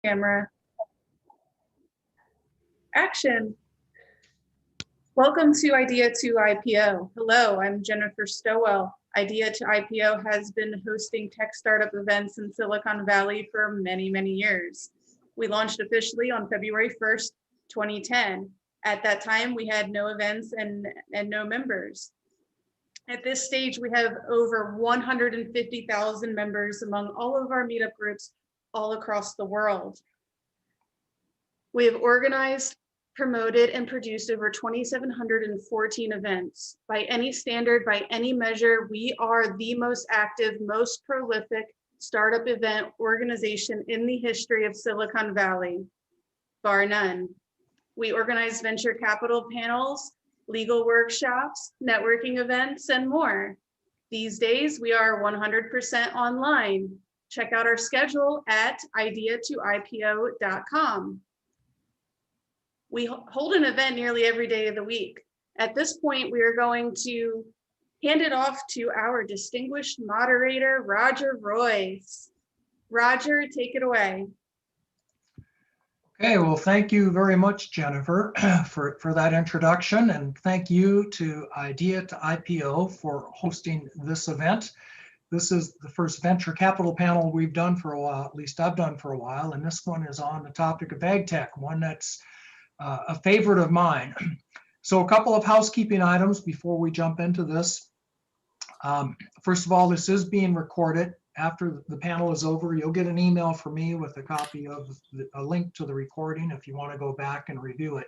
Camera. Action. Welcome to Idea to IPO. Hello, I'm Jennifer Stowell. Idea to IPO has been hosting tech startup events in Silicon Valley for many, many years. We launched officially on February 1st, 2010. At that time, we had no events and no members. At this stage, we have over 150,000 members among all of our meetup groups all across the world. We have organized, promoted, and produced over 2,714 events. By any standard, by any measure, we are the most active, most prolific startup event organization in the history of Silicon Valley, bar none. We organize venture capital panels, legal workshops, networking events, and more. These days, we are 100% online. Check out our schedule at ideatoipo.com. We hold an event nearly every day of the week. At this point, we are going to hand it off to our distinguished moderator, Roger Royse. Roger, take it away. Okay, well, thank you very much, Jennifer, for that introduction, and thank you to Idea to IPO for hosting this event. This is the first venture capital panel we've done for a while, at least I've done for a while, and this one is on the topic of AgTech, one that's a favorite of mine. So a couple of housekeeping items before we jump into this. First of all, this is being recorded. After the panel is over, you'll get an email from me with a copy of a link to the recording if you want to go back and review it.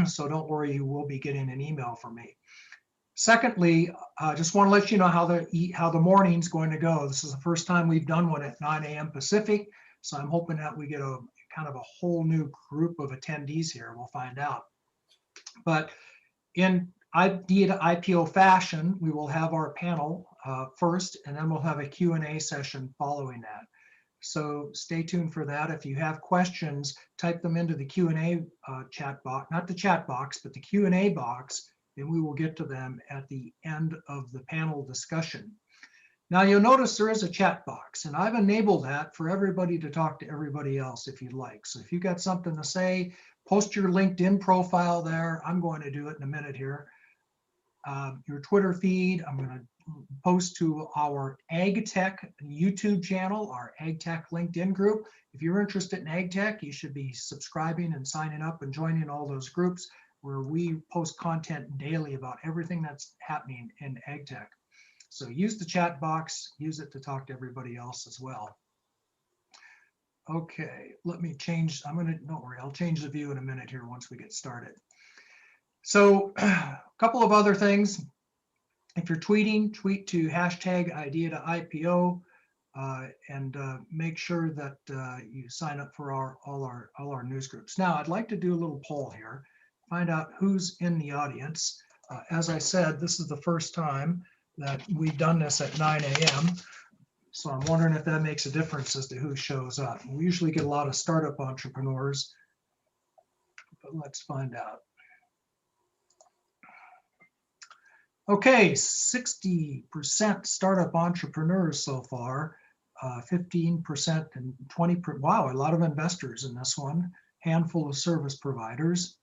So don't worry, you will be getting an email from me. Secondly, I just want to let you know how the morning's going to go. This is the first time we've done one at 9 a.m. Pacific, so I'm hoping that we get a kind of a whole new group of attendees here. We'll find out. But in Idea to IPO fashion, we will have our panel first, and then we'll have a Q&A session following that. So stay tuned for that. If you have questions, type them into the Q&A chat box, not the chat box, but the Q&A box, and we will get to them at the end of the panel discussion. Now you'll notice there is a chat box, and I've enabled that for everybody to talk to everybody else if you'd like. So if you've got something to say, post your LinkedIn profile there. I'm going to do it in a minute here. Your Twitter feed, I'm going to post to our AgTech YouTube channel, our AgTech LinkedIn group. If you're interested in AgTech, you should be subscribing and signing up and joining all those groups where we post content daily about everything that's happening in AgTech. So use the chat box, use it to talk to everybody else as well. Okay, let me change, don't worry, I'll change the view in a minute here once we get started. So a couple of other things. If you're tweeting, tweet to hashtag Idea to IPO and make sure that you sign up for all our news groups. Now, I'd like to do a little poll here, find out who's in the audience. As I said, this is the first time that we've done this at 9 a.m. So I'm wondering if that makes a difference as to who shows up. We usually get a lot of startup entrepreneurs, but let's find out. Okay, 60% startup entrepreneurs so far, 15% and 20%. Wow, a lot of investors in this one. Handful of service providers.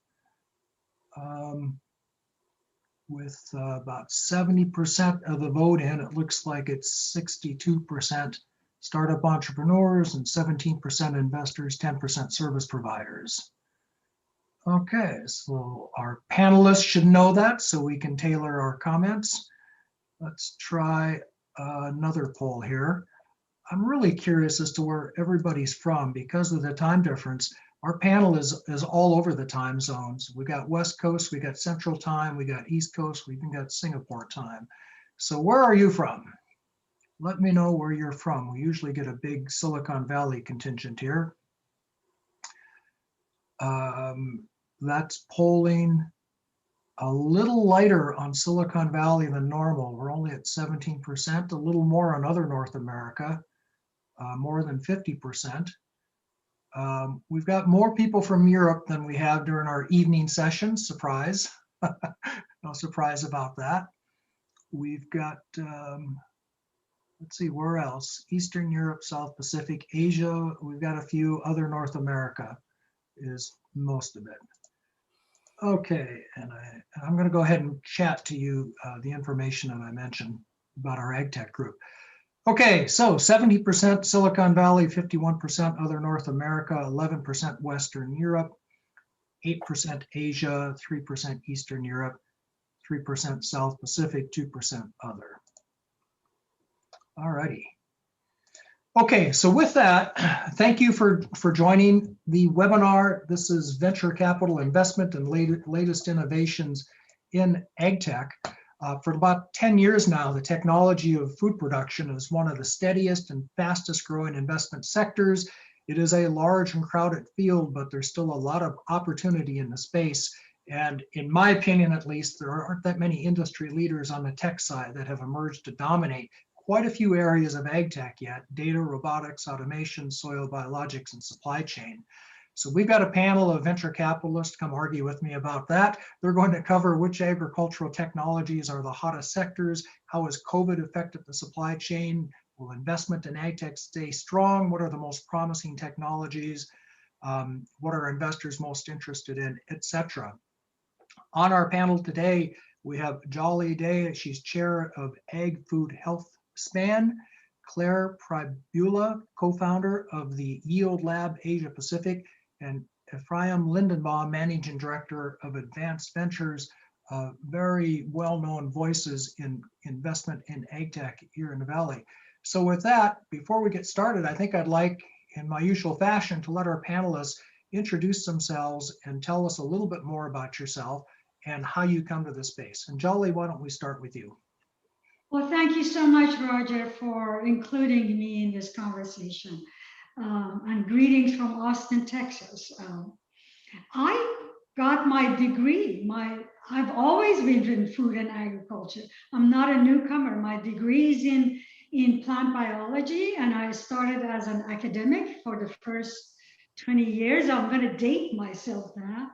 With about 70% of the vote in, it looks like it's 62% startup entrepreneurs and 17% investors, 10% service providers. Okay, so our panelists should know that, so we can tailor our comments. Let's try another poll here. I'm really curious as to where everybody's from because of the time difference. Our panel is all over the time zones. We got West Coast, we got Central Time, we got East Coast, we even got Singapore time. So where are you from? Let me know where you're from. We usually get a big Silicon Valley contingent here. That's polling a little lighter on Silicon Valley than normal. We're only at 17%, a little more on other North America, more than 50%. We've got more people from Europe than we have during our evening sessions. Surprise. No surprise about that. We've got let's see, where else? Eastern Europe, South Pacific, Asia, we've got a few, other North America is most of it. Okay, and I'm going to go ahead and chat to you the information that I mentioned about our AgTech group. Okay, so 70% Silicon Valley, 51% other North America, 11% Western Europe, 8% Asia, 3% Eastern Europe, 3% South Pacific, 2% other. All righty. Okay, so with that, thank you for joining the webinar. This is Venture Capital Investment and latest innovations in AgTech. For about 10 years now, the technology of food production is one of the steadiest and fastest growing investment sectors. It is a large and crowded field, but there's still a lot of opportunity in the space. And in my opinion, at least, there aren't that many industry leaders on the tech side that have emerged to dominate quite a few areas of AgTech yet: data, robotics, automation, soil biologics, and supply chain. So we've got a panel of venture capitalists come argue with me about that. They're going to cover which agricultural technologies are the hottest sectors, how has COVID affected the supply chain, will investment in AgTech stay strong, what are the most promising technologies, what are investors most interested in, etc. On our panel today, we have Jolly Day. She's chair of Ag Food Health Span, Claire Pribula, co-founder of the Yield Lab Asia Pacific, and Ephraim Lindenbaum, managing director of Advanced Ventures, very well-known voices in investment in AgTech here in the Valley. So with that, before we get started, I think I'd like, in my usual fashion, to let our panelists introduce themselves and tell us a little bit more about yourself and how you come to the space. And Jolly, why don't we start with you? Well, thank you so much, Roger, for including me in this conversation. And greetings from Austin, Texas. I got my degree. I've always been in food and agriculture. I'm not a newcomer. My degree is in plant biology, and I started as an academic for the first 20 years. I'm going to date myself now.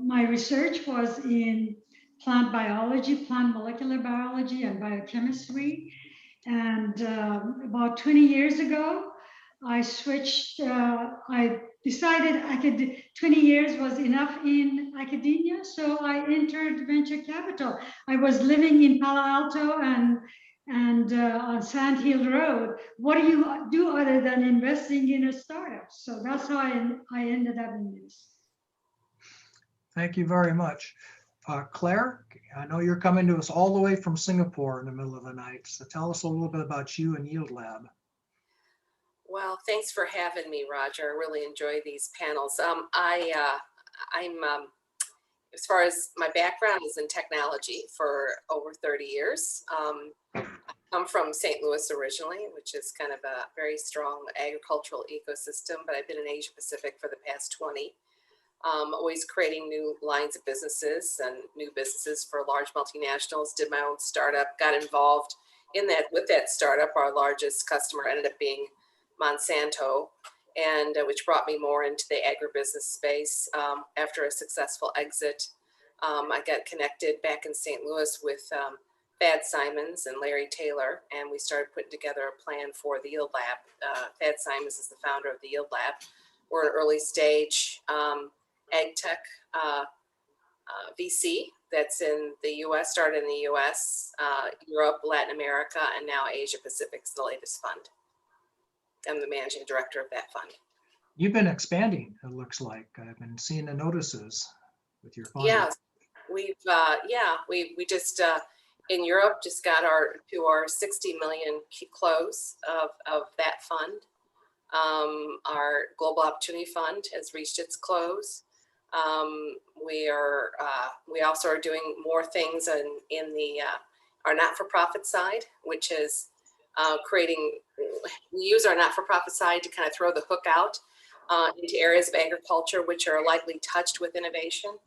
My research was in plant biology, plant molecular biology, and biochemistry. And about 20 years ago, I switched. I decided 20 years was enough in academia, so I entered venture capital. I was living in Palo Alto and on Sand Hill Road. What do you do other than investing in a startup? So that's how I ended up in this. Thank you very much. Claire, I know you're coming to us all the way from Singapore in the middle of the night. So tell us a little bit about you and Yield Lab. Well, thanks for having me, Roger. I really enjoy these panels. As far as my background is in technology for over 30 years. I'm from St. Louis originally, which is kind of a very strong agricultural ecosystem, but I've been in Asia Pacific for the past 20. Always creating new lines of businesses and new businesses for large multinationals. Did my own startup, got involved in that with that startup. Our largest customer ended up being Monsanto, and which brought me more into the agribusiness space. After a successful exit, I got connected back in St. Louis with Thad Simons and Larry Taylor, and we started putting together a plan for the Yield Lab. Thad Simons is the founder of the Yield Lab. We're an early stage AgTech VC that's in the US, started in the US, Europe, Latin America, and now Asia Pacific is the latest fund. I'm the managing director of that fund. You've been expanding, it looks like. I've been seeing the notices with your fund. Yeah, we just in Europe just got our 60 million close of that fund. Our Global Opportunity Fund has reached its close. We also are doing more things in the our not-for-profit side, which is we use our not-for-profit side to kind of throw the hook out into areas of agriculture which are likely touched with innovation,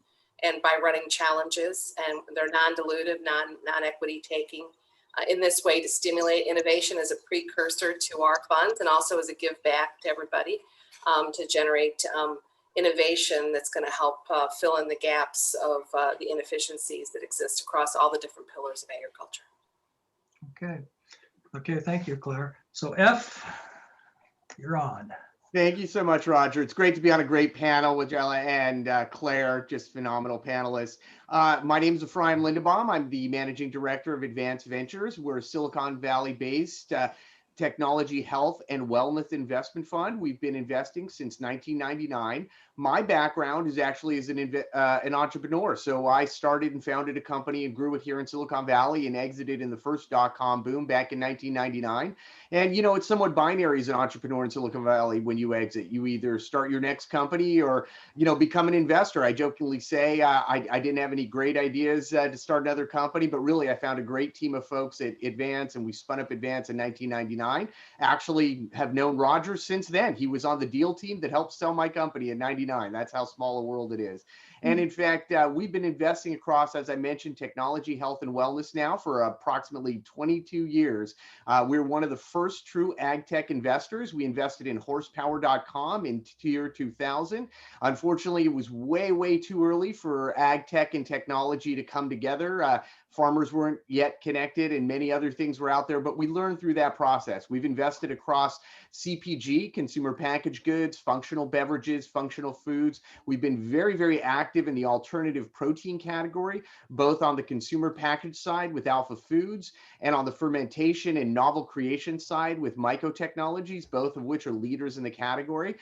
and by running challenges, and they're non-dilutive, non-equity taking in this way to stimulate innovation as a precursor to our funds, and also as a give back to everybody to generate innovation that's going to help fill in the gaps of the inefficiencies that exist across all the different pillars of agriculture. Okay. Okay, thank you, Claire. So F, you're on. Thank you so much, Roger. It's great to be on a great panel with Jella and Claire, just phenomenal panelists. My name is Ephraim Lindenbaum. I'm the Managing Director of Advanced Ventures. We're a Silicon Valley-based technology, health, and wellness investment fund. We've been investing since 1999. My background is actually as an entrepreneur. So I started and founded a company and grew it here in Silicon Valley and exited in the first dot-com boom back in 1999. And, you know, it's somewhat binary as an entrepreneur in Silicon Valley when you exit. You either start your next company or, you know, become an investor. I jokingly say I didn't have any great ideas to start another company, but really I found a great team of folks at Advance, and we spun up Advance in 1999. Actually have known Roger since then. He was on the deal team that helped sell my company in 99. That's how small a world it is. And in fact, we've been investing across, as I mentioned, technology, health, and wellness now for approximately 22 years. We're one of the first true AgTech investors. We invested in horsepower.com in year 2000. Unfortunately, it was way too early for AgTech and technology to come together. Farmers weren't yet connected and many other things were out there, but we learned through that process. We've invested across CPG, consumer packaged goods, functional beverages, functional foods. We've been very active in the alternative protein category, both on the consumer packaged side with Alpha Foods and on the fermentation and novel creation side with Myco Technologies, both of which are leaders in the category.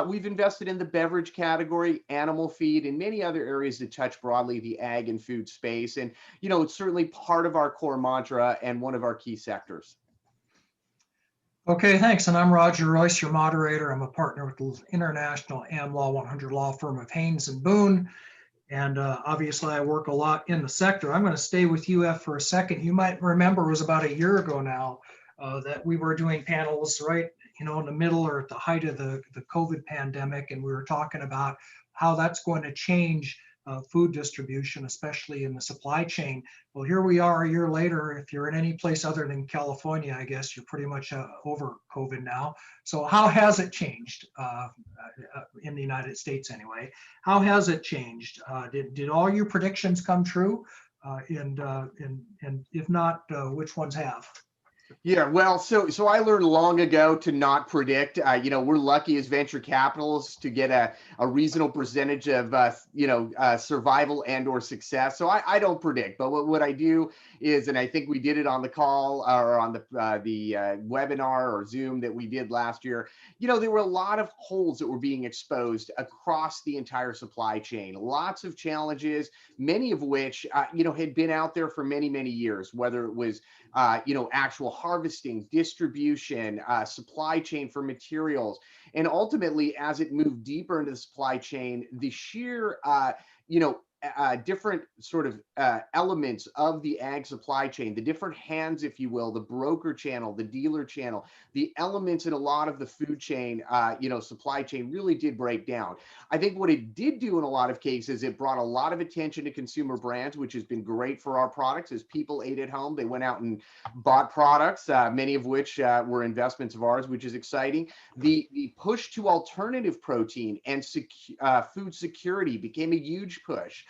We've invested in the beverage category, animal feed, and many other areas that touch broadly the ag and food space. And, you know, it's certainly part of our core mantra and one of our key sectors. Okay, thanks. And I'm Roger Royse, your moderator. I'm a partner with the international Am Law 100 law firm of Haynes and Boone. And obviously I work a lot in the sector. I'm going to stay with you, F, for a second. You might remember it was about a year ago now that we were doing panels right, you know, in the middle or at the height of the COVID pandemic. And we were talking about how that's going to change food distribution, especially in the supply chain. Well, here we are a year later. If you're in any place other than California, I guess you're pretty much over COVID now. So how has it changed in the United States anyway? How has it changed? Did all your predictions come true? And if not, which ones have? Yeah, well, so I learned long ago to not predict. You know, we're lucky as venture capitalists to get a reasonable percentage of survival and or success. So I don't predict, but what I do is, and I think we did it on the call or on the webinar or Zoom that we did last year. You know, there were a lot of holes that were being exposed across the entire supply chain. Lots of challenges, many of which had been out there for many years. Whether it was actual harvesting, distribution, supply chain for materials. And ultimately, as it moved deeper into the supply chain, the sheer, different sort of elements of the ag supply chain, the different hands, if you will, the broker channel, the dealer channel, the elements in a lot of the food chain, supply chain really did break down. I think what it did do in a lot of cases, it brought a lot of attention to consumer brands, which has been great for our products. As people ate at home, they went out and bought products, many of which were investments of ours, which is exciting. The push to alternative protein and food security became a huge push.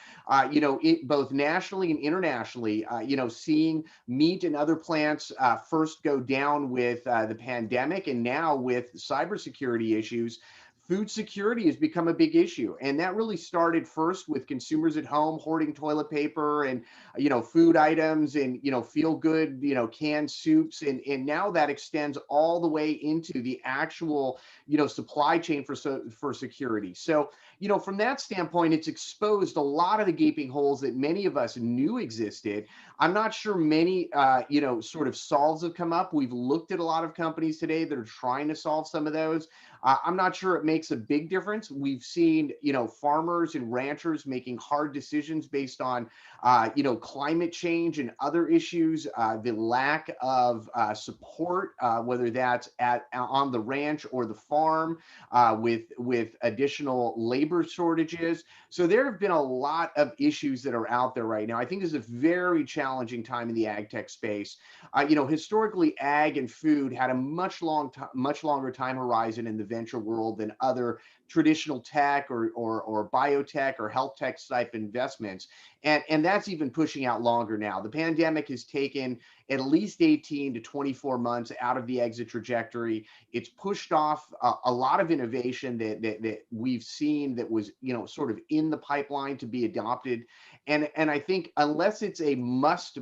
Both nationally and internationally, seeing meat and other plants first go down with the pandemic, and now with cybersecurity issues, food security has become a big issue. And that really started first with consumers at home hoarding toilet paper and, food items and, feel good, canned soups. And now that extends all the way into the actual, supply chain for security. So, from that standpoint, it's exposed a lot of the gaping holes that many of us knew existed. I'm not sure many, sort of solves have come up. We've looked at a lot of companies today that are trying to solve some of those. I'm not sure it makes a big difference. We've seen, farmers and ranchers making hard decisions based on, climate change and other issues, the lack of support, whether that's on the ranch or the farm, with additional labor shortages. So there have been a lot of issues that are out there right now. I think this is a very challenging time in the ag tech space. Historically, ag and food had a much longer time horizon in the venture world than other traditional tech or biotech or health tech type investments. And that's even pushing out longer now. The pandemic has taken at least 18 to 24 months out of the exit trajectory. It's pushed off a lot of innovation that we've seen that was, sort of in the pipeline to be adopted. And I think unless it's a must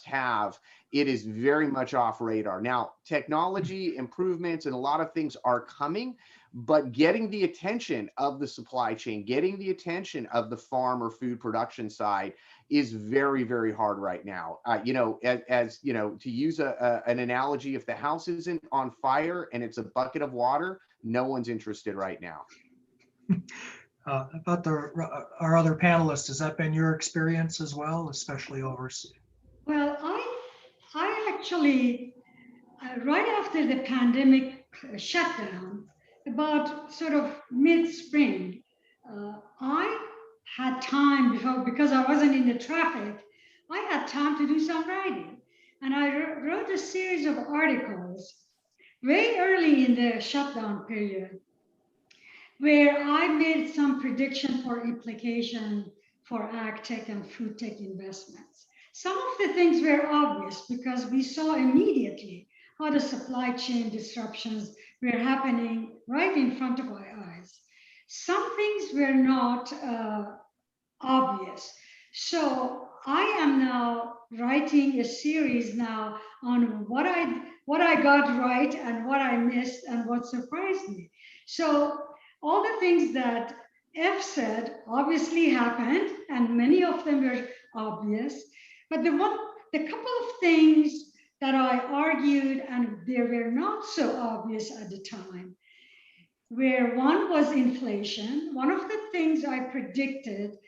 have, it is very much off radar. Now, technology improvements and a lot of things are coming, but getting the attention of the supply chain, getting the attention of the farm or food production side is very, very hard right now. To use an analogy, if the house isn't on fire and it's a bucket of water, no one's interested right now. About our other panelists, has that been your experience as well, especially overseas? Well, I actually, right after the pandemic shutdown, about sort of mid-spring, I had time because I wasn't in the traffic, I had time to do some writing. And I wrote a series of articles very early in the shutdown period where I made some prediction for implication for AgTech and food tech investments. Some of the things were obvious because we saw immediately how the supply chain disruptions were happening right in front of our eyes. Some things were not obvious. So I am now writing a series now on what I got right and what I missed and what surprised me. So all the things that F said obviously happened, and many of them were obvious. But the couple of things that I argued and they were not so obvious at the time, where one was inflation. One of the things I predicted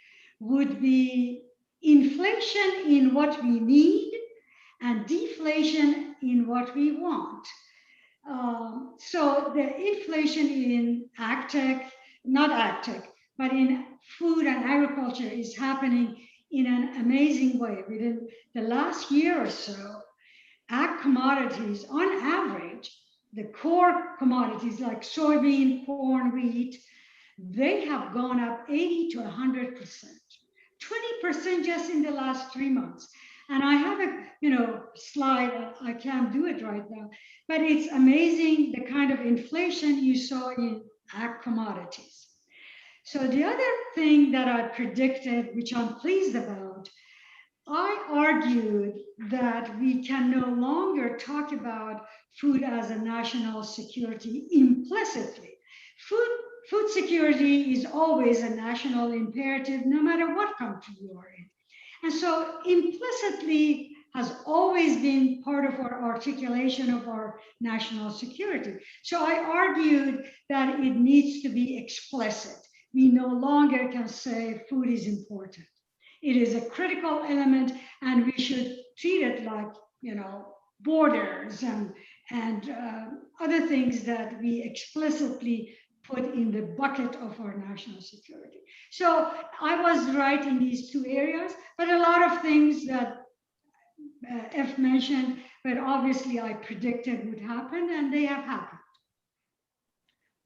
would be inflation in what we need and deflation in what we want. So the inflation in AgTech, not AgTech, but in food and agriculture is happening in an amazing way. Within the last year or so, ag commodities, on average, the core commodities like soybean, corn, wheat, they have gone up 80 to 100%, 20% just in the last 3 months. And I have a slide, I can't do it right now, but it's amazing the kind of inflation you saw in ag commodities. So the other thing that I predicted, which I'm pleased about, I argued that we can no longer talk about food as a national security implicitly. Food security is always a national imperative, no matter what country you are in. And so implicitly has always been part of our articulation of our national security. So I argued that it needs to be explicit. We no longer can say food is important. It is a critical element, and we should treat it like, borders and other things that we explicitly put in the bucket of our national security. So I was right in these two areas, but a lot of things that F mentioned, but obviously I predicted would happen, and they have happened.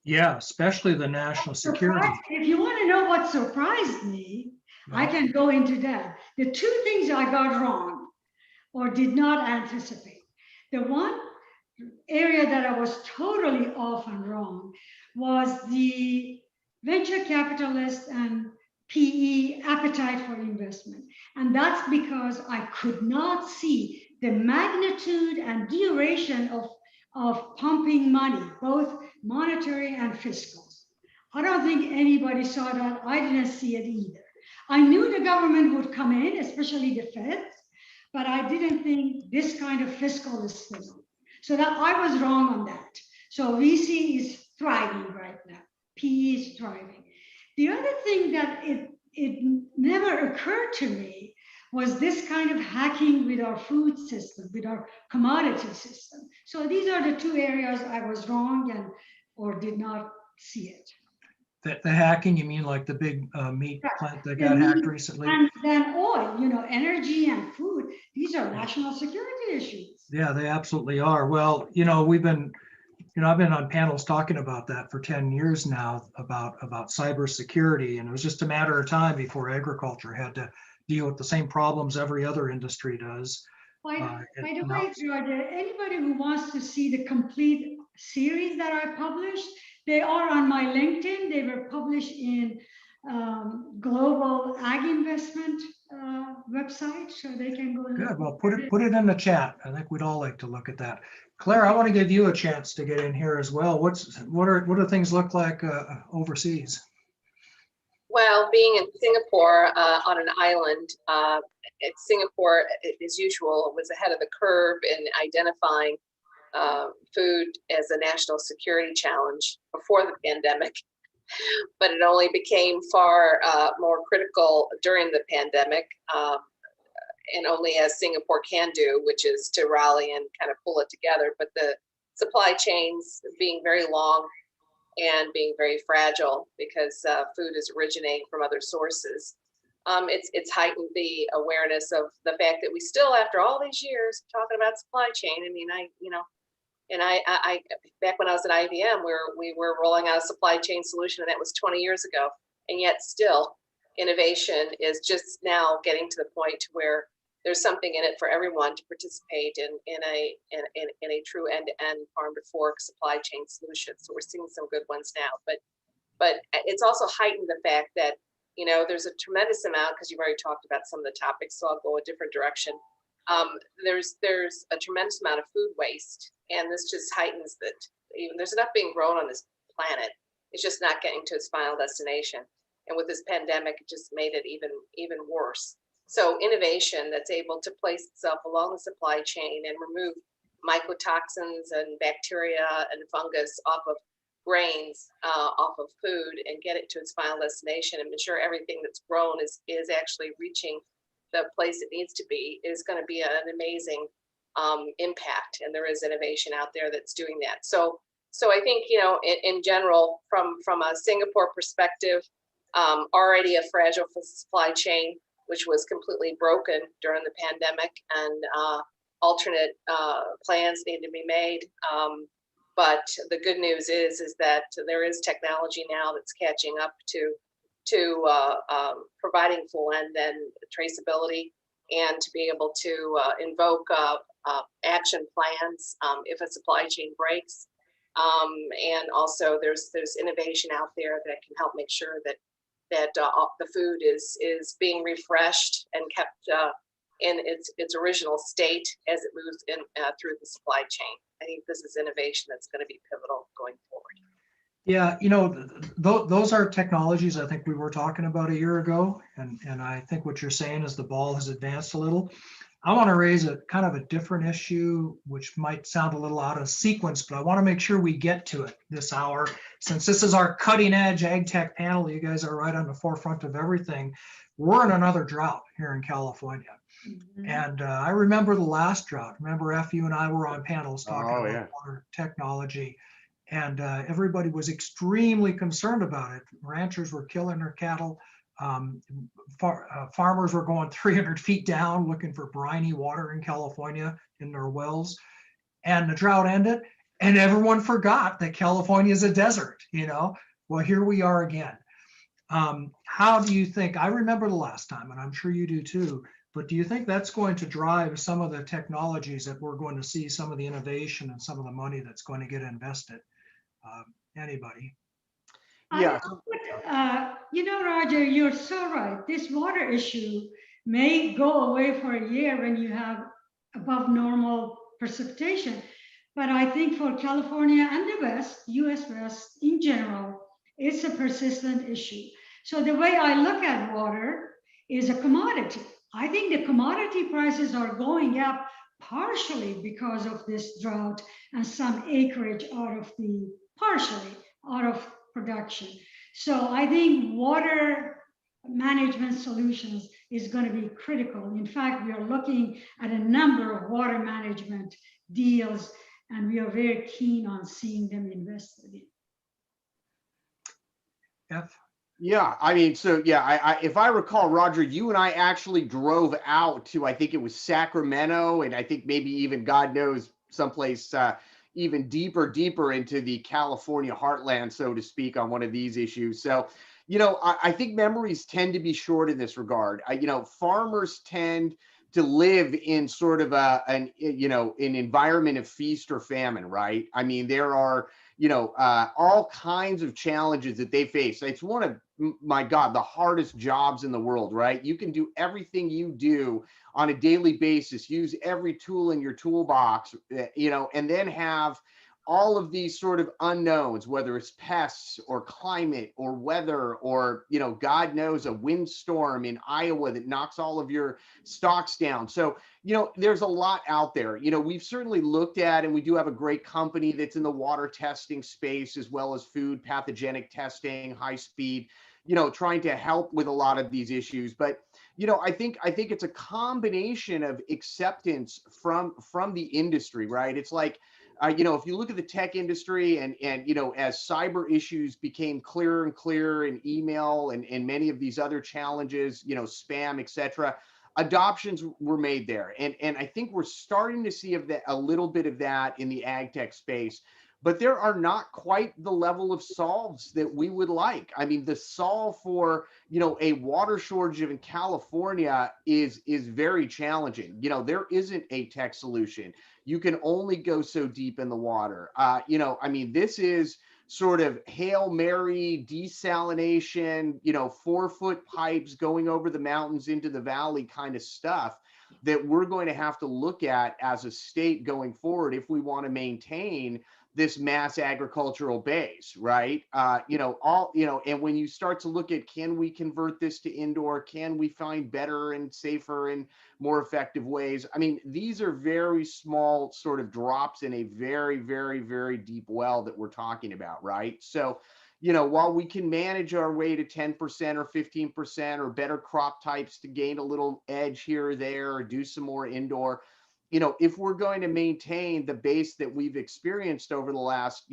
Yeah, especially the national security. If you want to know what surprised me, I can go into that. The two things I got wrong or did not anticipate. The one area that I was totally off and wrong was the venture capitalist and PE appetite for investment. And that's because I could not see the magnitude and duration of pumping money, both monetary and fiscal. I don't think anybody saw that. I didn't see it either. I knew the government would come in, especially the Feds, but I didn't think this kind of fiscal is still. So that I was wrong on that. So VC is thriving right now. PE is thriving. The other thing that it never occurred to me was this kind of hacking with our food system, with our commodity system. So these are the two areas I was wrong or did not see it. The hacking, you mean like the big meat plant that got hacked recently? And then oil, energy and food, these are national security issues. Yeah, they absolutely are. Well, we've been, I've been on panels talking about that for 10 years now about cybersecurity, and it was just a matter of time before agriculture had to deal with the same problems every other industry does. By the now- way, Georgia, anybody who wants to see the complete series that I published, they are on my LinkedIn. They were published in Global Ag Investment website, so they can go. Good. Well, put it in the chat. I think we'd all like to look at that. Claire, I want to give you a chance to get in here as well. What do things look like overseas? Well, being in Singapore on an island, Singapore, as usual, was ahead of the curve in identifying food as a national security challenge before the pandemic. But it only became far more critical during the pandemic, and only as Singapore can do, which is to rally and kind of pull it together. But the supply chains being very long and being very fragile because food is originating from other sources, it's heightened the awareness of the fact that we still, after all these years talking about supply chain, I mean, I back when I was at IBM, we were rolling out a supply chain solution, and that was 20 years ago. And yet still, innovation is just now getting to the point where there's something in it for everyone to participate in a true end-to-end farm-to-fork supply chain solution. So we're seeing some good ones now, but it's also heightened the fact that there's a tremendous amount, because you've already talked about some of the topics, so I'll go a different direction. There's a tremendous amount of food waste, and this just heightens that. Even there's enough being grown on this planet, it's just not getting to its final destination. And with this pandemic, it just made it even worse. So innovation that's able to place itself along the supply chain and remove mycotoxins and bacteria and fungus off of grains, off of food, and get it to its final destination, and ensure everything that's grown is actually reaching the place it needs to be, is going to be an amazing impact. And there is innovation out there that's doing that. So I think, in general, from a Singapore perspective, already a fragile supply chain, which was completely broken during the pandemic, and alternate plans need to be made. But the good news is that there is technology now that's catching up to providing full end-to-end traceability, and to be able to invoke action plans if a supply chain breaks. And also there's innovation out there that can help make sure that the food is being refreshed and kept in its original state as it moves in through the supply chain. I think this is innovation that's going to be pivotal going forward. Yeah, those are technologies I think we were talking about a year ago, and I think what you're saying is the ball has advanced a little. I want to raise a kind of a different issue, which might sound a little out of sequence, but I want to make sure we get to it this hour. Since this is our cutting edge ag tech panel, you guys are right on the forefront of everything. We're in another drought here in California. Mm-hmm. And I remember the last drought. Remember, you and I were on panels talking about water technology, and everybody was extremely concerned about it. Ranchers were killing their cattle. Farmers were going 300 feet down looking for briny water in California in their wells, and the drought ended, and everyone forgot that California is a desert. Well, here we are again. How do you think? I remember the last time, and I'm sure you do too, but do you think that's going to drive some of the technologies that we're going to see, some of the innovation and some of the money that's going to get invested? Anybody? Yeah. Roger, you're so right. This water issue may go away for a year when you have above normal precipitation. But I think for California and the West, US West in general, it's a persistent issue. So the way I look at water is a commodity. I think the commodity prices are going up partially because of this drought and some acreage partially out of production. So I think water management solutions is going to be critical. In fact, we are looking at a number of water management deals, and we are very keen on seeing them invested in. Jeff? Yeah, I mean, so yeah, if I recall, Roger, you and I actually drove out to, I think it was Sacramento, and I think maybe even, God knows, someplace, even deeper into the California heartland, so to speak, on one of these issues. So, I think memories tend to be short in this regard. Farmers tend to live in sort of an environment of feast or famine, right? I mean, there are, all kinds of challenges that they face. It's one of, my God, the hardest jobs in the world, right? You can do everything you do on a daily basis, use every tool in your toolbox, and then have all of these sort of unknowns, whether it's pests or climate or weather or, God knows, a windstorm in Iowa that knocks all of your stocks down. So, there's a lot out there. We've certainly looked at, and we do have a great company that's in the water testing space, as well as food pathogenic testing, high speed, trying to help with a lot of these issues. But, I think it's a combination of acceptance from the industry, right? It's like, if you look at the tech industry and as cyber issues became clearer and clearer in email and many of these other challenges, spam, et cetera, adoptions were made there. And I think we're starting to see a little bit of that in the ag tech space. But there are not quite the level of solves that we would like. I mean, the solve for, a water shortage in California is very challenging. There isn't a tech solution. You can only go so deep in the water. This is sort of Hail Mary desalination, 4-foot pipes going over the mountains into the valley kind of stuff that we're going to have to look at as a state going forward if we want to maintain this mass agricultural base, right? And when you start to look at, can we convert this to indoor? Can we find better and safer and more effective ways? I mean, these are very small sort of drops in a very, very, very deep well that we're talking about, right? So, while we can manage our way to 10% or 15% or better crop types to gain a little edge here or there, or do some more indoor, if we're going to maintain the base that we've experienced over the last,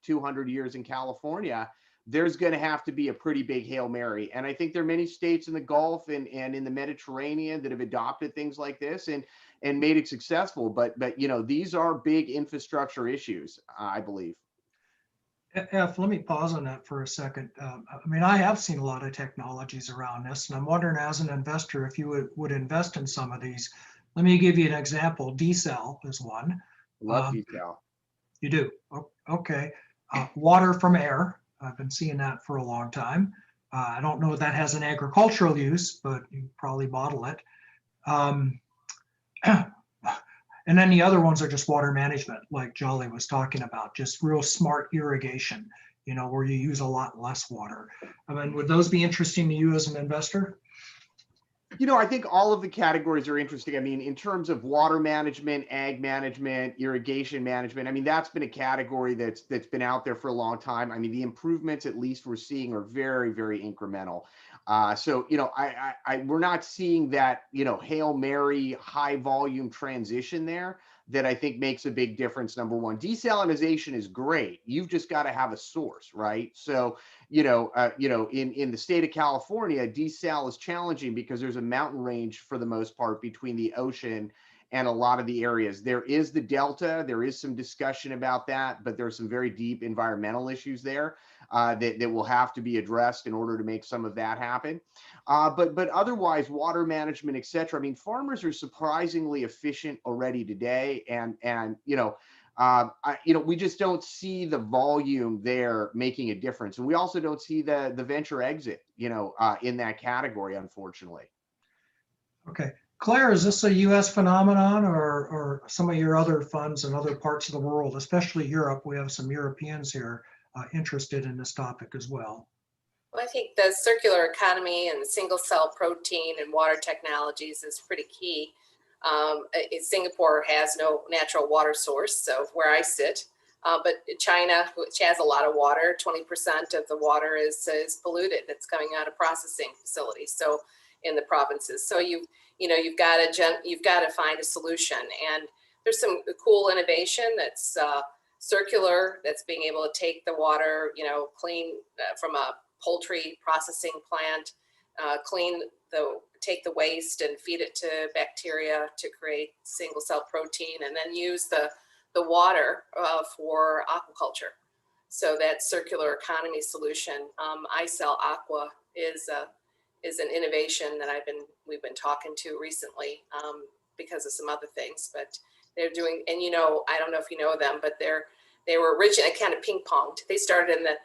200 years in California, there's going to have to be a pretty big Hail Mary. And I think there are many states in the Gulf and in the Mediterranean that have adopted things like this and made it successful. But these are big infrastructure issues, I believe. F, let me pause on that for a second. I have seen a lot of technologies around this, and I'm wondering, as an investor, if you would invest in some of these. Let me give you an example. Desal is one. Love Desal. You do? Okay. Water from air. I've been seeing that for a long time. I don't know if that has an agricultural use, but you probably bottle it. And then the other ones are just water management, like Jolly was talking about, just real smart irrigation, where you use a lot less water. Would those be interesting to you as an investor? I think all of the categories are interesting. In terms of water management, ag management, irrigation management, that's been a category that's been out there for a long time. The improvements, at least we're seeing, are very, very incremental. We're not seeing that, Hail Mary high volume transition there that I think makes a big difference. Number one, desalination is great. You've just got to have a source, right? So, in the state of California, desal is challenging because there's a mountain range for the most part between the ocean and a lot of the areas. There is the Delta. There is some discussion about that, but there's some very deep environmental issues there that will have to be addressed in order to make some of that happen. But otherwise, water management, et cetera. Farmers are surprisingly efficient already today, and we just don't see the volume there making a difference, and we also don't see the venture exit, in that category, unfortunately. Okay. Claire, is this a U.S. phenomenon or some of your other funds in other parts of the world, especially Europe? We have some Europeans here interested in this topic as well. Well, I think the circular economy and single cell protein and water technologies is pretty key. Singapore has no natural water source, so where I sit, but China, which has a lot of water, 20% of the water is polluted. It's coming out of processing facilities. So in the provinces, so you've got to find a solution. And there's some cool innovation that's circular, that's being able to take the water, clean from a poultry processing plant, take the waste and feed it to bacteria to create single cell protein, and then use the the water for aquaculture. So that circular economy solution, iCell Aqua is an innovation that we've been talking to recently because of some other things. But they're doing, and I don't know if you know them, but they were originally kind of ping ponged. They started in the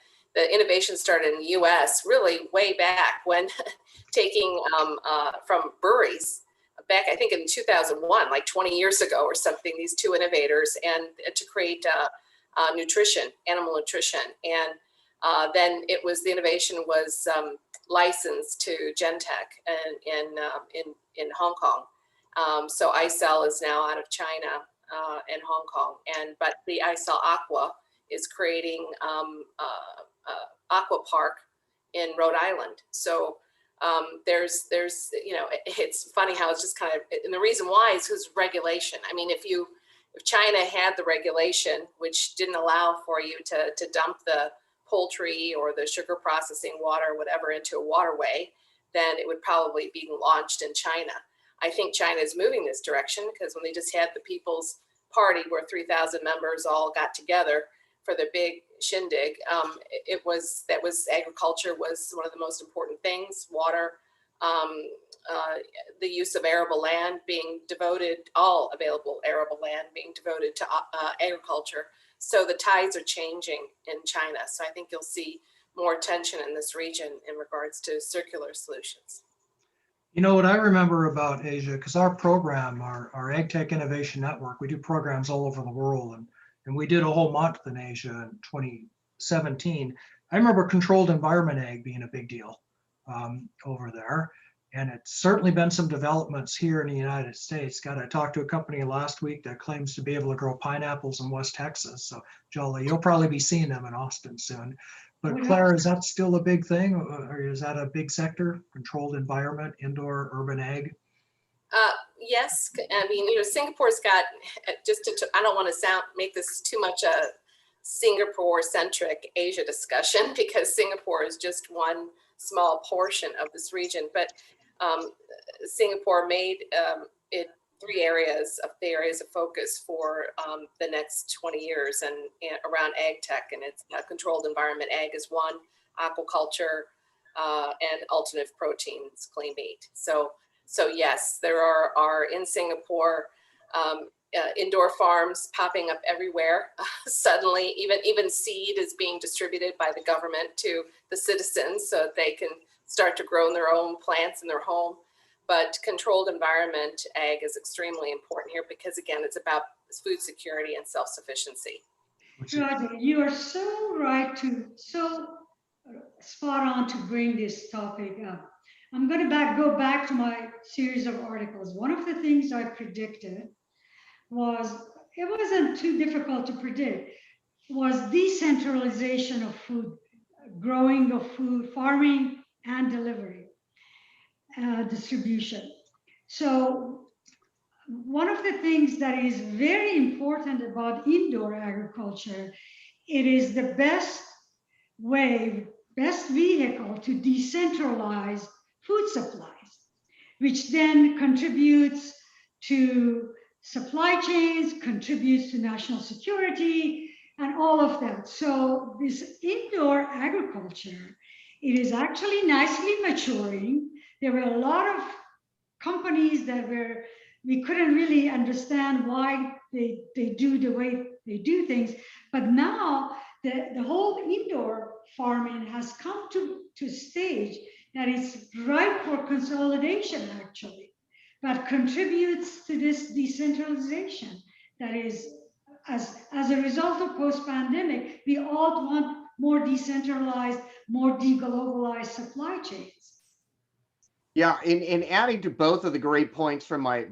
innovation started in the U.S. really way back when taking from breweries back, I think in 2001, like 20 years ago or something, these two innovators, and to create nutrition, animal nutrition. And then the innovation was licensed to Gentech in Hong Kong. So iCell is now out of China and Hong Kong. But the iCell Aqua is creating aqua park in Rhode Island. So there's it's funny how it's just kind of, and the reason why is because regulation. I mean, if China had the regulation which didn't allow for you to dump the poultry or the sugar processing water or whatever into a waterway, then it would probably be launched in China. I think China is moving this direction because when they just had the People's Party where 3,000 members all got together for the big shindig, agriculture was one of the most important things. Water, the use of arable land being devoted, all available arable land being devoted to agriculture. So the tides are changing in China. So I think you'll see more attention in this region in regards to circular solutions. You know what I remember about Asia, because our program, our AgTech Innovation Network, we do programs all over the world, and we did a whole month in Asia in 2017. I remember controlled environment ag being a big deal over there. And it's certainly been some developments here in the United States. God, I talked to a company last week that claims to be able to grow pineapples in West Texas. So Jolie, you'll probably be seeing them in Austin soon. But Claire, is that still a big thing, or is that a big sector? Controlled environment, indoor urban ag? Yes, I mean, Singapore's got I don't want to make this too much a Singapore-centric Asia discussion because Singapore is just one small portion of this region. But Singapore made it three areas of focus for the next 20 years and around AgTech, and it's controlled environment ag is one, aquaculture, and alternative proteins, clean meat. So yes, there are in Singapore indoor farms popping up everywhere. Suddenly, even seed is being distributed by the government to the citizens so that they can start to grow their own plants in their home. But controlled environment ag is extremely important here because, again, it's about food security and self-sufficiency. Roger, you are so right so spot on to bring this topic up. I'm going to go back to my series of articles. One of the things I predicted it wasn't too difficult to predict, was decentralization of food, growing of food, farming and delivery, distribution. So one of the things that is very important about indoor agriculture, it is the best vehicle to decentralize food supplies, which then contributes to supply chains, contributes to national security, and all of that. So this indoor agriculture, it is actually nicely maturing. There were a lot of companies that we couldn't really understand why they do the way they do things. But now the whole indoor farming has come to a stage that is ripe for consolidation, actually, but contributes to this decentralization. That is, as a result of post-pandemic, we all want more decentralized, more deglobalized supply chains. Yeah, and adding to both of the great points from my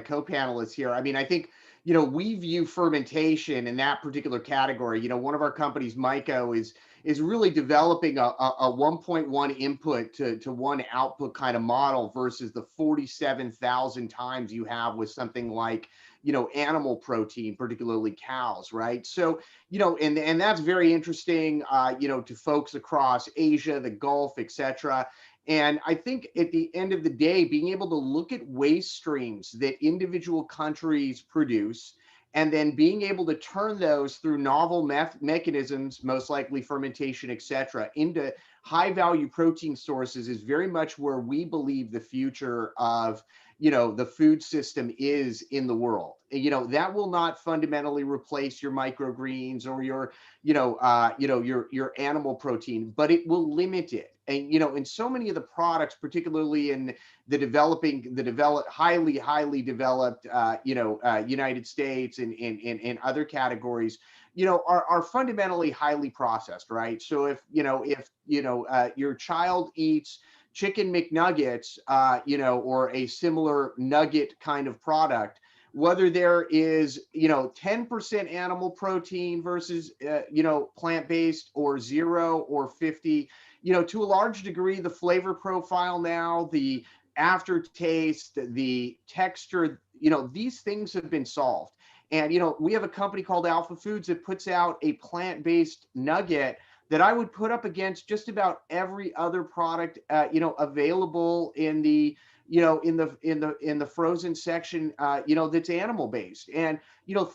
co-panelists here, I mean, I think, we view fermentation in that particular category. One of our companies, Myco, is really developing a 1.1 input to one output kind of model versus the 47,000 times you have with something like, animal protein, particularly cows, right? So, and that's very interesting, to folks across Asia, the Gulf, et cetera. And I think at the end of the day, being able to look at waste streams that individual countries produce and then being able to turn those through novel mechanisms, most likely fermentation, et cetera, into high value protein sources is very much where we believe the future of, you know, the food system is in the world. You know, that will not fundamentally replace your microgreens or your, your animal protein, but it will limit it. And, you know, in so many of the products, particularly in the highly developed, United States and in other categories, you know, are fundamentally highly processed, right? So if your child eats chicken McNuggets, or a similar nugget kind of product, whether there is, 10% animal protein versus, plant-based, or 0 or 50, to a large degree, the flavor profile now, the aftertaste, the texture, these things have been solved. And, we have a company called Alpha Foods that puts out a plant-based nugget that I would put up against just about every other product, available in the, in the frozen section, that's animal based. And,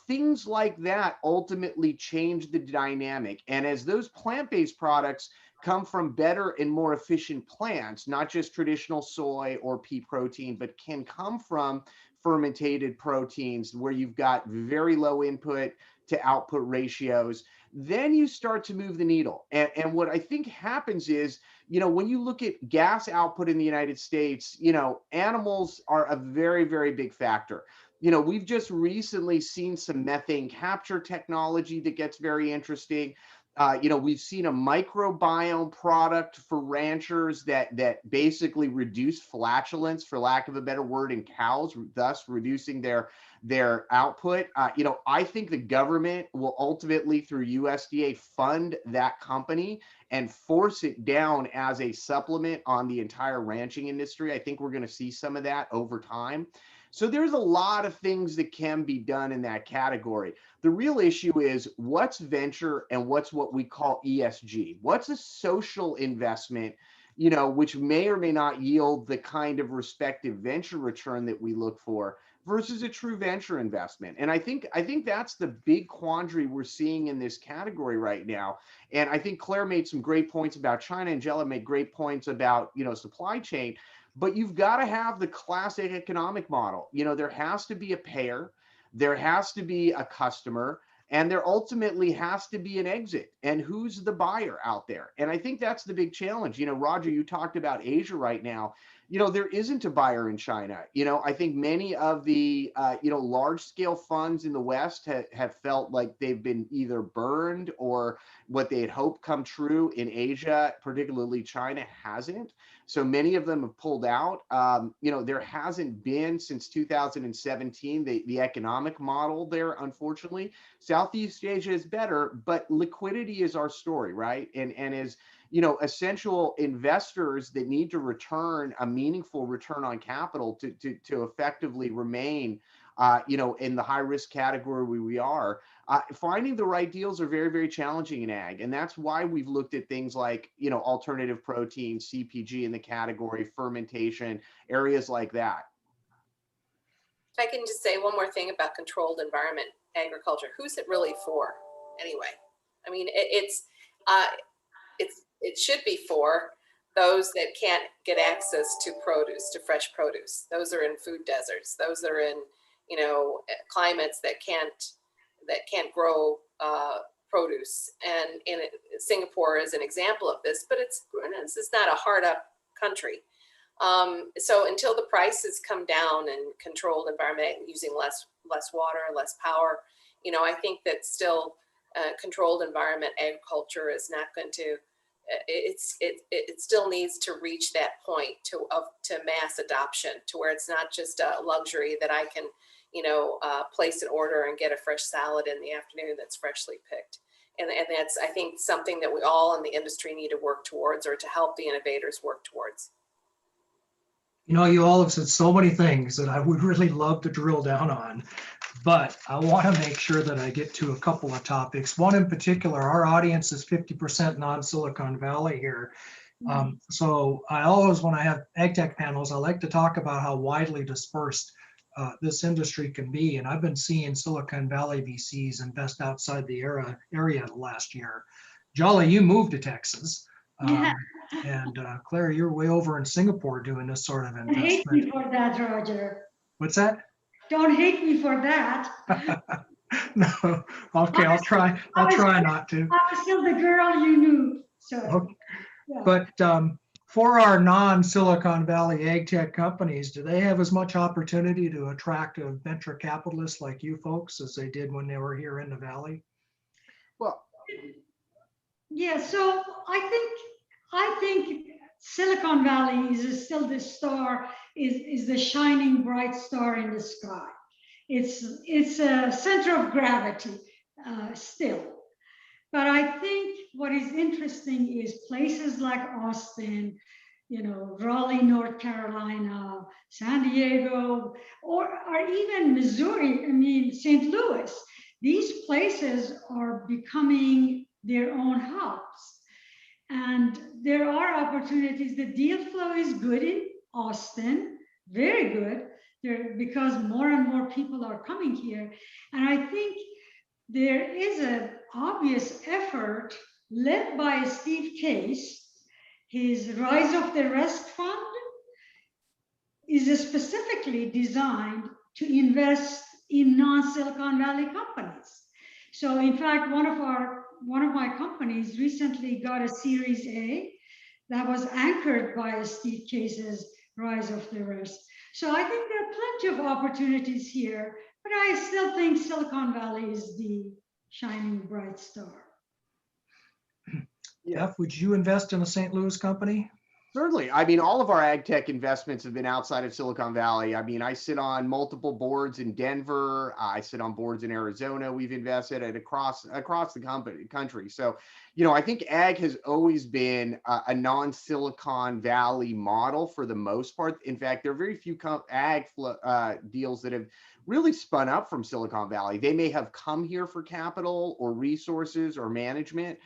things like that ultimately change the dynamic. And as those plant-based products come from better and more efficient plants, not just traditional soy or pea protein, but can come from fermented proteins where you've got very low input to output ratios, then you start to move the needle. And what I think happens is, when you look at gas output in the United States, animals are a very, very big factor. We've just recently seen some methane capture technology that gets very interesting. We've seen a microbiome product for ranchers that basically reduce flatulence, for lack of a better word, in cows, thus reducing their output. I think the government will ultimately, through USDA, fund that company and force it down as a supplement on the entire ranching industry. I think we're going to see some of that over time. So there's a lot of things that can be done in that category. The real issue is what's venture and what's what we call ESG. What's a social investment, which may or may not yield the kind of respective venture return that we look for, versus a true venture investment. And I think that's the big quandary we're seeing in this category right now. And I think Claire made some great points about China, and Jella made great points about, supply chain. But you've got to have the classic economic model. There has to be a payer, there has to be a customer, and there ultimately has to be an exit. And who's the buyer out there? And I think that's the big challenge. Roger, you talked about Asia right now. There isn't a buyer in China. I think many of the, large scale funds in the West have felt like they've been either burned or what they had hoped come true in Asia, particularly China, hasn't. So many of them have pulled out. There hasn't been since 2017, the economic model there, unfortunately. Southeast Asia is better, but liquidity is our story, right? And as essential investors that need to return a meaningful return on capital to effectively remain, in the high risk category where we are, finding the right deals are very, very challenging in ag. And that's why we've looked at things like, alternative protein, CPG in the category, fermentation, areas like that. If I can just say one more thing about controlled environment agriculture. Who's it really for anyway? I mean, it should be for those that can't get access to produce, to fresh produce. Those are in food deserts. Those are in, climates that can't grow produce. And in Singapore is an example of this, but this is not a hard up country. So until the prices come down and controlled environment using less water, less power, I think that still controlled environment agriculture is not going to. It still needs to reach that point to mass adoption, to where it's not just a luxury that I can, place an order and get a fresh salad in the afternoon that's freshly picked. And that's, I think, something that we all in the industry need to work towards, or to help the innovators work towards. You all have said so many things that I would really love to drill down on, but I want to make sure that I get to a couple of topics. One in particular, our audience is 50% non-Silicon Valley here. So I always, when I have AgTech panels, I like to talk about how widely dispersed this industry can be. And I've been seeing Silicon Valley VCs invest outside the area the last year. Jolly, you moved to Texas. Yeah. And Claire, you're way over in Singapore doing this sort of Don't hate investment. me for that, Roger. What's that? Don't hate me for that. No. Okay, I'll try not to. I was still the girl you knew. So, Okay. yeah. But for our non-Silicon Valley AgTech companies, do they have as much opportunity to attract a venture capitalist like you folks as they did when they were here in the Valley? Well, Yeah, so I think Silicon Valley is still the star, is the shining bright star in the sky. It's a center of gravity still. But I think what is interesting is places like Austin, Raleigh, North Carolina, San Diego, or even Missouri, St. Louis. These places are becoming their own hubs. And there are opportunities. The deal flow is good in Austin, very good, because more and more people are coming here. And I think there is an obvious effort led by Steve Case. His Rise of the Rest Fund is specifically designed to invest in non-Silicon Valley companies. So in fact, one of my companies recently got a Series A that was anchored by Steve Case's Rise of the Rest. So I think there are plenty of opportunities here, but I still think Silicon Valley is the shining bright star. Jeff, would you invest in a St. Louis company? Certainly. I mean, all of our ag tech investments have been outside of Silicon Valley. I mean, I sit on multiple boards in Denver. I sit on boards in Arizona. We've invested at across the country. So, I think ag has always been a non-Silicon Valley model for the most part. In fact, there are very few ag deals that have really spun up from Silicon Valley. They may have come here for capital or resources or management.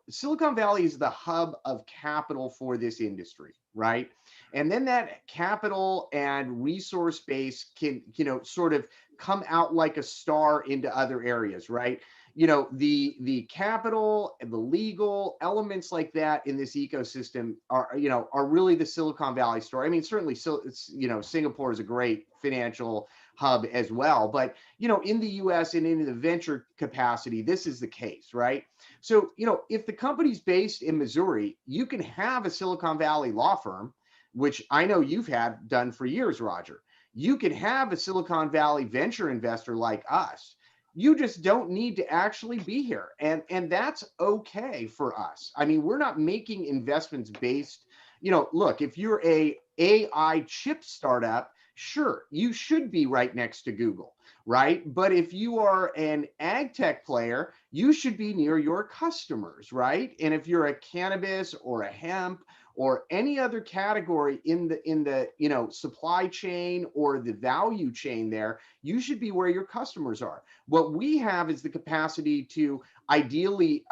Silicon Valley is the hub of capital for this industry, right? And then that capital and resource base can, sort of come out like a star into other areas, right? The capital and the legal elements like that in this ecosystem are really the Silicon Valley story. I mean, certainly, Singapore is a great financial hub as well, but in the US and in the venture capacity, this is the case, right? So, if the company's based in Missouri, you can have a Silicon Valley law firm, which I know you've had done for years, Roger. You can have a Silicon Valley venture investor like us. You just don't need to actually be here. And that's okay for us. I mean, we're not making investments based, look, if you're a AI chip startup, sure, you should be right next to Google, right? But if you are an ag tech player, you should be near your customers, right? And if you're a cannabis or a hemp or any other category in the supply chain or the value chain there, you should be where your customers are. What we have is the capacity to ideally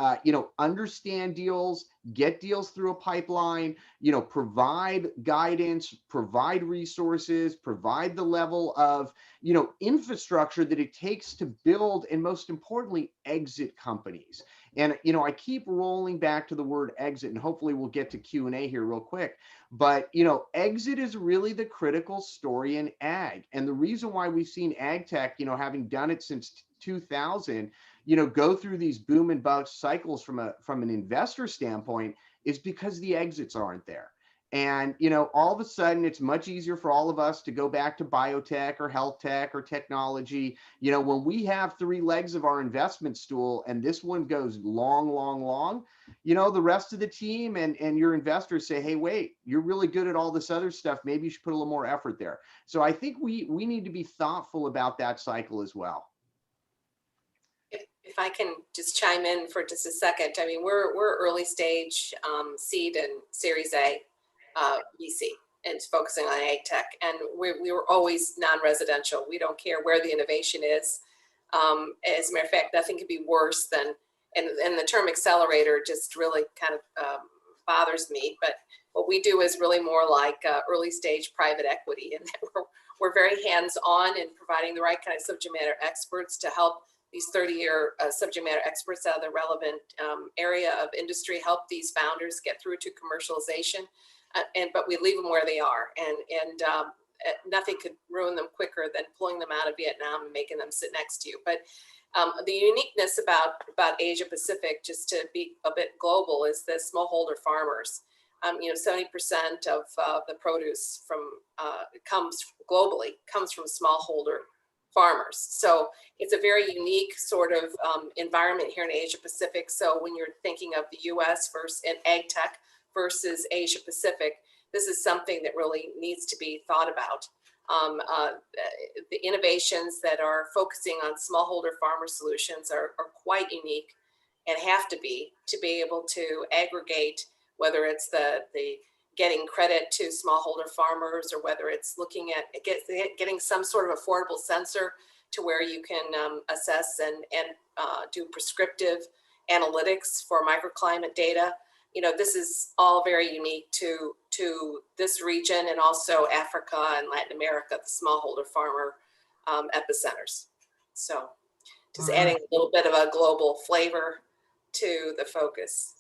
understand deals, get deals through a pipeline, provide guidance, provide resources, provide the level of infrastructure that it takes to build, and most importantly, exit companies. And I keep rolling back to the word exit, and hopefully we'll get to Q&A here real quick. But exit is really the critical story in ag. And the reason why we've seen ag tech, having done it since 2000, go through these boom and bust cycles from an investor standpoint is because the exits aren't there. And, all of a sudden it's much easier for all of us to go back to biotech or health tech or technology. When we have three legs of our investment stool and this one goes long, the rest of the team and your investors say, hey, wait, you're really good at all this other stuff. Maybe you should put a little more effort there. So I think we need to be thoughtful about that cycle as well. If I can just chime in for just a second. I mean, we're early stage seed and Series A VC and focusing on ag tech. And we were always non-residential. We don't care where the innovation is. As a matter of fact, nothing could be worse than, and the term accelerator just really kind of bothers me, but what we do is really more like early stage private equity, and we're very hands-on in providing the right kind of subject matter experts to help these 30-year subject matter experts out of the relevant area of industry, help these founders get through to commercialization, but we leave them where they are, and nothing could ruin them quicker than pulling them out of Vietnam and making them sit next to you. But the uniqueness about Asia Pacific, just to be a bit global, is the smallholder farmers. 70% of the produce comes from smallholder farmers. So it's a very unique sort of environment here in Asia Pacific. So when you're thinking of the US versus and AgTech versus Asia Pacific, this is something that really needs to be thought about. The innovations that are focusing on smallholder farmer solutions are quite unique and have to be able to aggregate, whether it's the getting credit to smallholder farmers, or whether it's looking at getting some sort of affordable sensor to where you can assess and do prescriptive analytics for microclimate data. This is all very unique to this region, and also Africa and Latin America, the smallholder farmer epicenters. So just adding a little bit of a global flavor to the focus.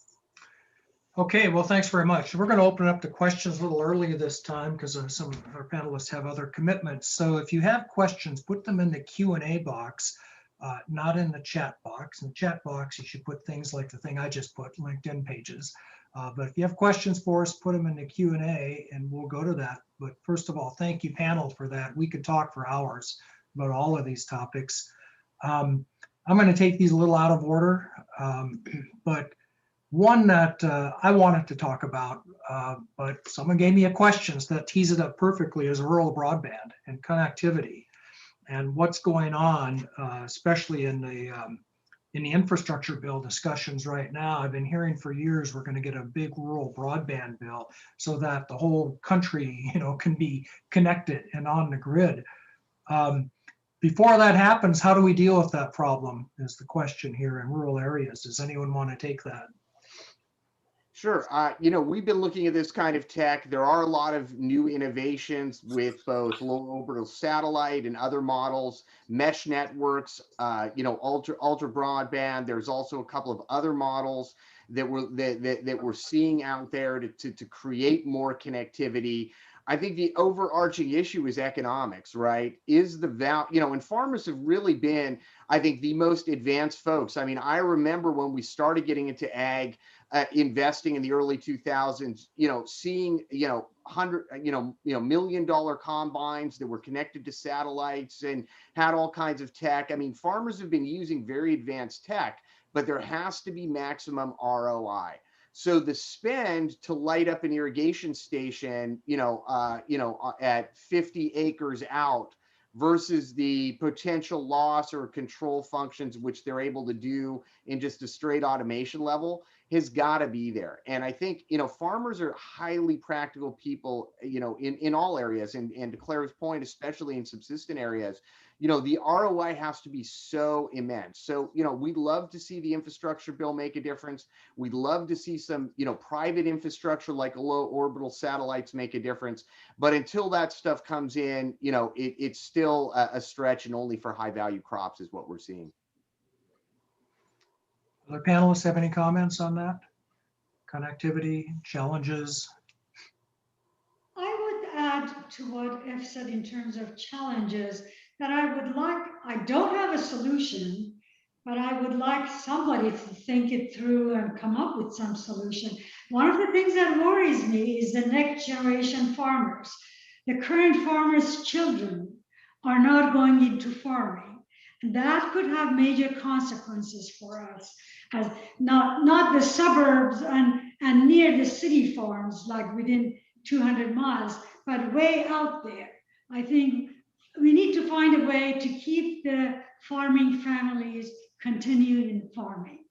Okay, well, thanks very much. We're going to open up the questions a little early this time because some of our panelists have other commitments. So if you have questions, put them in the Q&A box, not in the chat box. In the chat box, you should put things like the thing I just put, LinkedIn pages. But if you have questions for us, put them in the Q&A and we'll go to that. But first of all, thank you, panel, for that. We could talk for hours about all of these topics. I'm going to take these a little out of order, but one that I wanted to talk about, but someone gave me a question that tees it up perfectly, is rural broadband and connectivity and what's going on, especially in the infrastructure bill discussions right now. I've been hearing for years we're going to get a big rural broadband bill so that the whole country, can be connected and on the grid. Before that happens, how do we deal with that problem is the question here in rural areas. Does anyone want to take that? Sure. We've been looking at this kind of tech. There are a lot of new innovations with both low orbital satellite and other models, mesh networks, ultra broadband. There's also a couple of other models that we're seeing out there to create more connectivity. I think the overarching issue is economics, right? Is the value, and farmers have really been, I think, the most advanced folks. I mean, I remember when we started getting into ag, investing in the early 2000s, seeing, $100 million combines that were connected to satellites and had all kinds of tech. I mean, farmers have been using very advanced tech, but there has to be maximum ROI. So the spend to light up an irrigation station, at 50 acres out versus the potential loss or control functions, which they're able to do in just a straight automation level, has got to be there. And I think, farmers are highly practical people, in all areas. And to Claire's point, especially in subsistent areas, the ROI has to be so immense. So, we'd love to see the infrastructure bill make a difference. We'd love to see some, private infrastructure like low orbital satellites make a difference. But until that stuff comes in, it's still a stretch, and only for high value crops is what we're seeing. Other panelists have any comments on that? Connectivity, challenges? I would add to what F said in terms of challenges, that I don't have a solution, but I would like somebody to think it through and come up with some solution. One of the things that worries me is the next generation farmers. The current farmers' children are not going into farming. And that could have major consequences for us, as not the suburbs and near the city farms, like within 200 miles, but way out there. I think we need to find a way to keep the farming families continuing farming.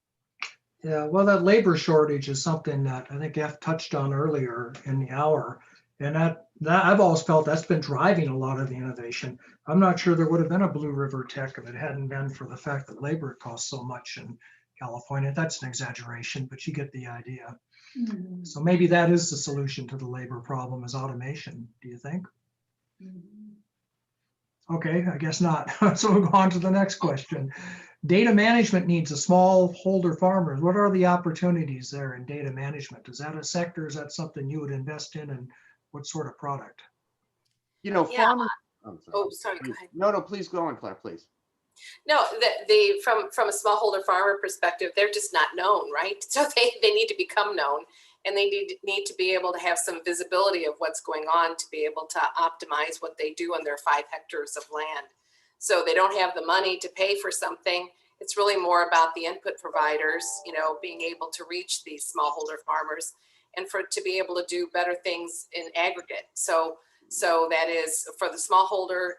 Yeah, well, that labor shortage is something that I think F touched on earlier in the hour. And that I've always felt that's been driving a lot of the innovation. I'm not sure there would have been a Blue River Tech if it hadn't been for the fact that labor costs so much in California. That's an exaggeration, but you get the idea. Mhm. So maybe that is the solution to the labor problem, is automation, do you think? Mhm. Okay, I guess not. So we'll go on to the next question. Data management needs of smallholder farmers. What are the opportunities there in data management? Is that a sector? Is that something you would invest in, and what sort of product? You know, Yeah. farmers. I'm sorry. Oh, sorry. Go Please. ahead. No, please go on, Claire, please. No, from a smallholder farmer perspective, they're just not known, right? So they need to become known, and they need to be able to have some visibility of what's going on to be able to optimize what they do on their 5 hectares of land. So they don't have the money to pay for something. It's really more about the input providers, you know, being able to reach these smallholder farmers and to be able to do better things in aggregate. So that is for the smallholder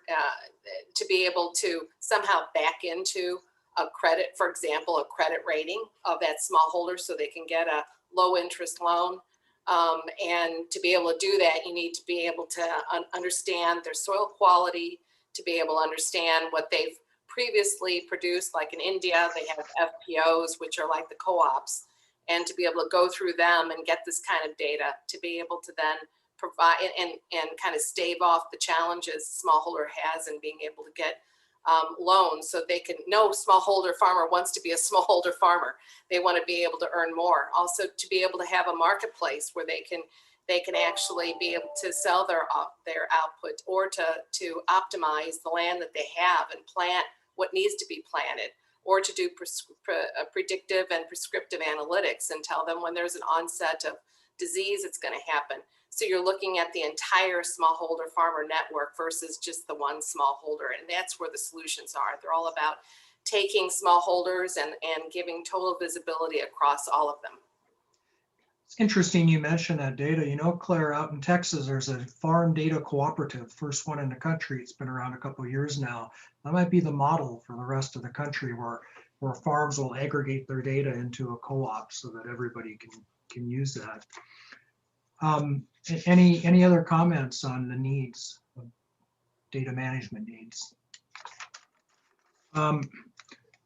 to be able to somehow back into a credit, for example, a credit rating of that smallholder so they can get a low interest loan. And to be able to do that, you need to be able to understand their soil quality, to be able to understand what they've previously produced. Like in India, they have FPOs, which are like the co-ops, and to be able to go through them and get this kind of data to be able to then provide and kind of stave off the challenges smallholder has in being able to get loans. So they can, no smallholder farmer wants to be a smallholder farmer. They want to be able to earn more. Also to be able to have a marketplace where they can actually be able to sell their output, or to optimize the land that they have and plant what needs to be planted, or to do predictive and prescriptive analytics and tell them when there's an onset of disease it's going to happen. So you're looking at the entire smallholder farmer network versus just the one smallholder. And that's where the solutions are. They're all about taking smallholders and giving total visibility across all of them. It's interesting you mentioned that data. You know, Claire, out in Texas, there's a farm data cooperative, first one in the country. It's been around a couple of years now. That might be the model for the rest of the country, where farms will aggregate their data into a co-op so that everybody can use that. Any other comments on the needs of data management needs?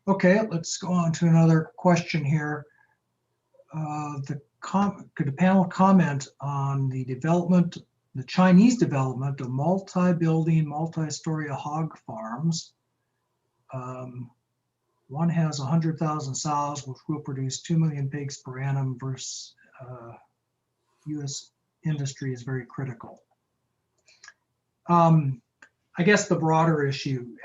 Okay, let's go on to another question here. Could the panel comment on the Chinese development of multi-building, multi-story hog farms? One has 100,000 sows, which will produce 2 million pigs per annum, versus U.S. industry is very critical. I guess the broader issue,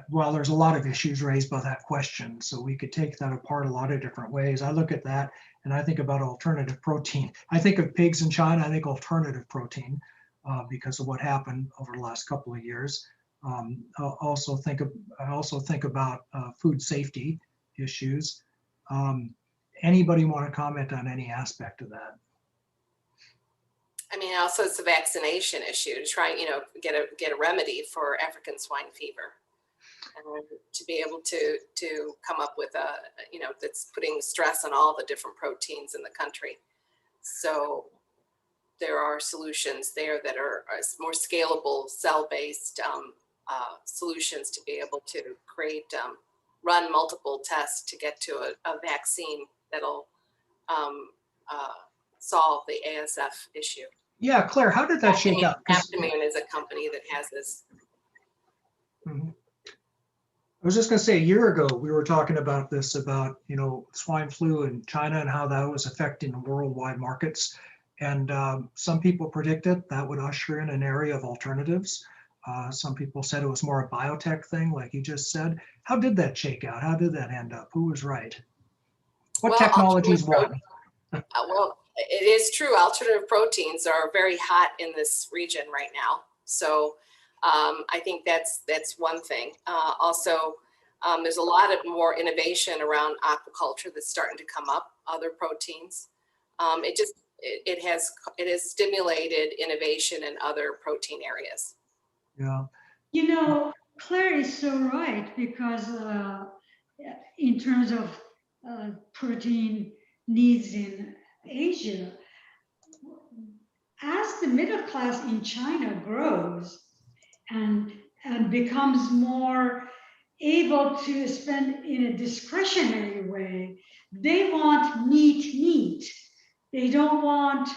well, there's a lot of issues raised by that question, so we could take that apart a lot of different ways. I look at that and I think about alternative protein. I think of pigs in China, I think alternative protein because of what happened over the last couple of years. I also think about food safety issues. Anybody want to comment on any aspect of that? I mean, also it's a vaccination issue to try, you know, get a remedy for African swine fever, and to be able to come up with a, you know, that's putting stress on all the different proteins in the country. So there are solutions there that are more scalable, cell-based solutions to be able to create, run multiple tests to get to a vaccine that'll solve the ASF issue. Yeah, Claire, how did that shake out? AgTech is a company that has this. I was just going to say, a year ago, we were talking about this, about, you know, swine flu in China and how that was affecting the worldwide markets. And some people predicted that would usher in an area of alternatives. Some people said it was more a biotech thing, like you just said. How did that shake out? How did that end up? Who was right? What technologies won? Well, it is true. Alternative proteins are very hot in this region right now. So I think that's one thing. Also, there's a lot of more innovation around aquaculture that's starting to come up, other proteins. It has stimulated innovation in other protein areas. Yeah. You know, Claire is so right, because in terms of protein needs in Asia, as the middle class in China grows and becomes more able to spend in a discretionary way, they want neat. They don't want,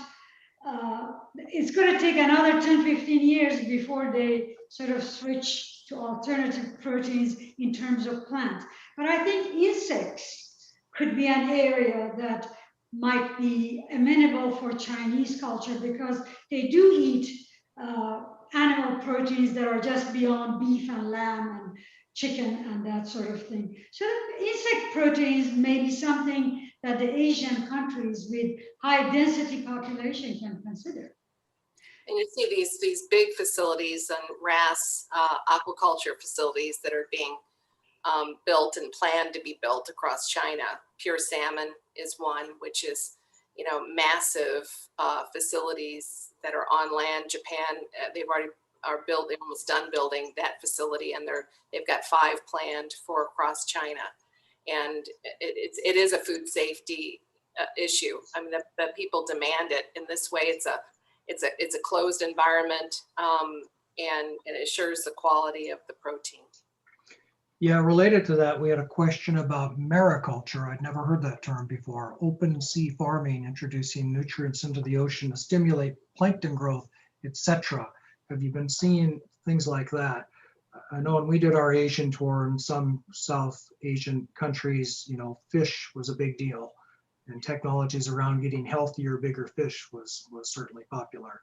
it's going to take another 10, 15 years before they sort of switch to alternative proteins in terms of plants. But I think insects could be an area that might be amenable for Chinese culture, because they do eat animal proteins that are just beyond beef and lamb and chicken and that sort of thing. So insect proteins may be something that the Asian countries with high density population can consider. And you see these big facilities and RAS aquaculture facilities that are being built and planned to be built across China. Pure Salmon is one, which is, you know, massive facilities that are on land. Japan, they've already are building, almost done building that facility, and they've got 5 planned for across China. And it is a food safety issue. I mean, the people demand it in this way. It's a closed environment, and it assures the quality of the protein. Yeah, related to that, we had a question about mariculture. I'd never heard that term before. Open sea farming, introducing nutrients into the ocean to stimulate plankton growth, etc. Have you been seeing things like that? I know when we did our Asian tour in some South Asian countries, you know, fish was a big deal, and technologies around getting healthier, bigger fish was certainly popular.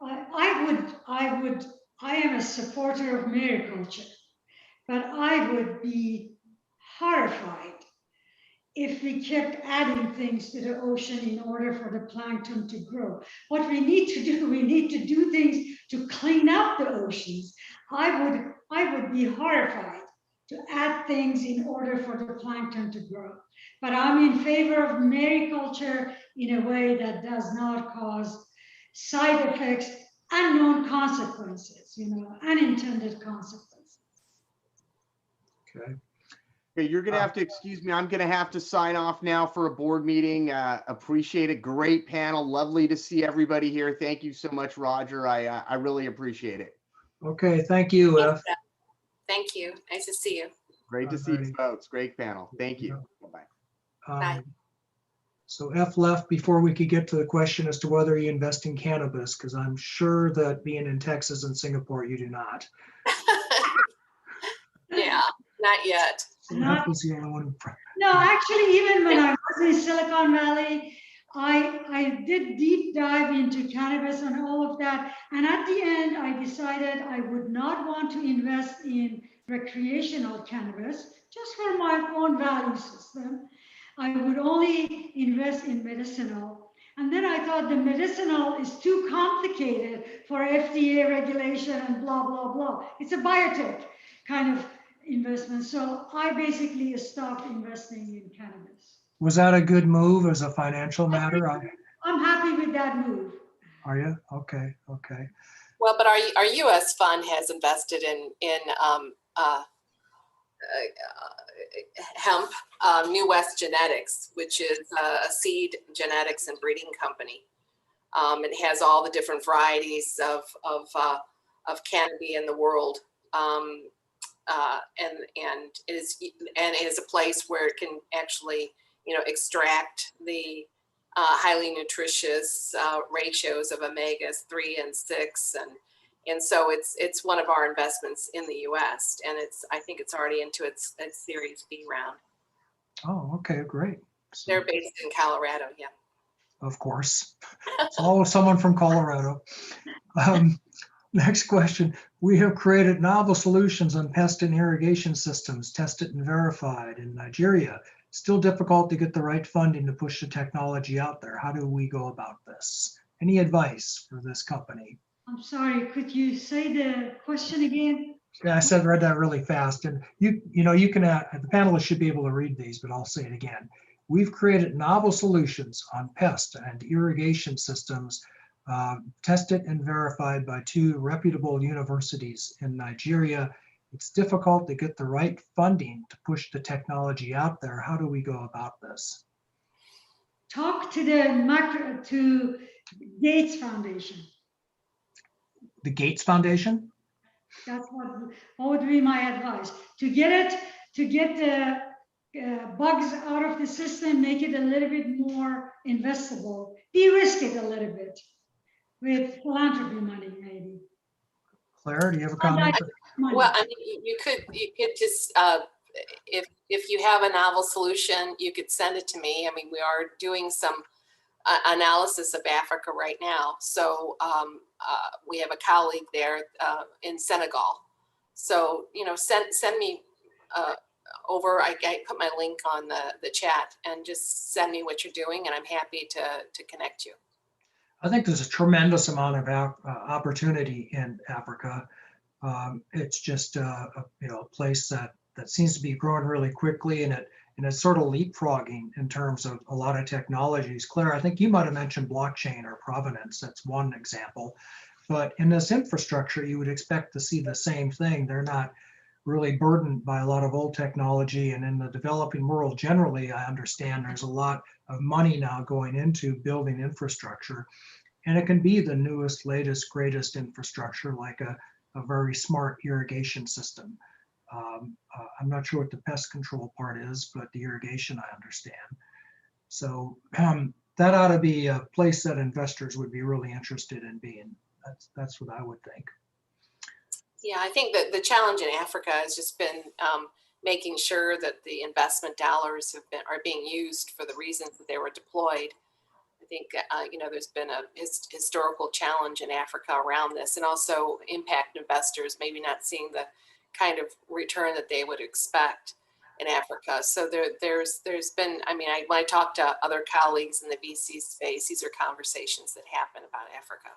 I am a supporter of mariculture, but I would be horrified if we kept adding things to the ocean in order for the plankton to grow. What we need to do things to clean up the oceans. I would be horrified to add things in order for the plankton to grow. But I'm in favor of mariculture in a way that does not cause side effects, unknown consequences, you know, unintended consequences. Okay. Okay, you're going to have to excuse me. I'm going to have to sign off now for a board meeting. Appreciate it. Great panel. Lovely to see everybody here. Thank you so much, Roger. I really appreciate it. Okay, thank you, F. Thank you. Nice to see you. Great to see you folks. Great panel. Thank you. Bye-bye. Bye. So F left before we could get to the question as to whether you invest in cannabis, because I'm sure that being in Texas and Singapore, you do not. Yeah, not yet. So F is the only one. No, actually, even when I was in Silicon Valley, I did deep dive into cannabis and all of that. And at the end, I decided I would not want to invest in recreational cannabis, just for my own value system. I would only invest in medicinal. And then I thought the medicinal is too complicated for FDA regulation and blah, blah, blah. It's a biotech kind of investment. So I basically stopped investing in cannabis. Was that a good move as a financial matter? I'm happy with that move. Are you? Okay, okay. Well, but our U.S. fund has invested in hemp, New West Genetics, which is a seed genetics and breeding company. It has all the different varieties of canopy in the world, and it is a place where it can actually, you know, extract the highly nutritious ratios of omegas 3 and 6, and so it's one of our investments in the U.S. and I think it's already into its Series B round. Oh, okay, great. So, they're based in Colorado, yeah. Of course, it's always someone from Colorado. Next question. We have created novel solutions on pest and irrigation systems, tested and verified in Nigeria. Still difficult to get the right funding to push the technology out there. How do we go about this? Any advice for this company? I'm sorry, could you say the question again? Yeah, I read that really fast, and you know, you can, the panelists should be able to read these, but I'll say it again. We've created novel solutions on pest and irrigation systems, tested and verified by 2 reputable universities in Nigeria. It's difficult to get the right funding to push the technology out there. How do we go about this? Talk to the Gates Foundation. The Gates Foundation? That's what would be my advice. To get bugs out of the system, make it a little bit more investable, de-risk it a little bit with philanthropy money, maybe. Claire, do you have a comment? Money. Well, I mean, you could just, if you have a novel solution, you could send it to me. I mean, we are doing some analysis of Africa right now. So we have a colleague there in Senegal. So, you know, send me over, I put my link on the chat, and just send me what you're doing, and I'm happy to connect you. I think there's a tremendous amount of opportunity in Africa. It's just a place that seems to be growing really quickly, and it's sort of leapfrogging in terms of a lot of technologies. Claire, I think you might have mentioned blockchain or provenance. That's one example. But in this infrastructure, you would expect to see the same thing. They're not really burdened by a lot of old technology. And in the developing world, generally, I understand there's a lot of money now going into building infrastructure. And it can be the newest, latest, greatest infrastructure, like a very smart irrigation system. I'm not sure what the pest control part is, but the irrigation I understand. So that ought to be a place that investors would be really interested in being. That's what I would think. Yeah, I think that the challenge in Africa has just been making sure that the investment dollars are being used for the reasons that they were deployed. I think there's been a historical challenge in Africa around this, and also impact investors maybe not seeing the kind of return that they would expect in Africa. So there's been, when I talk to other colleagues in the VC space, these are conversations that happen about Africa.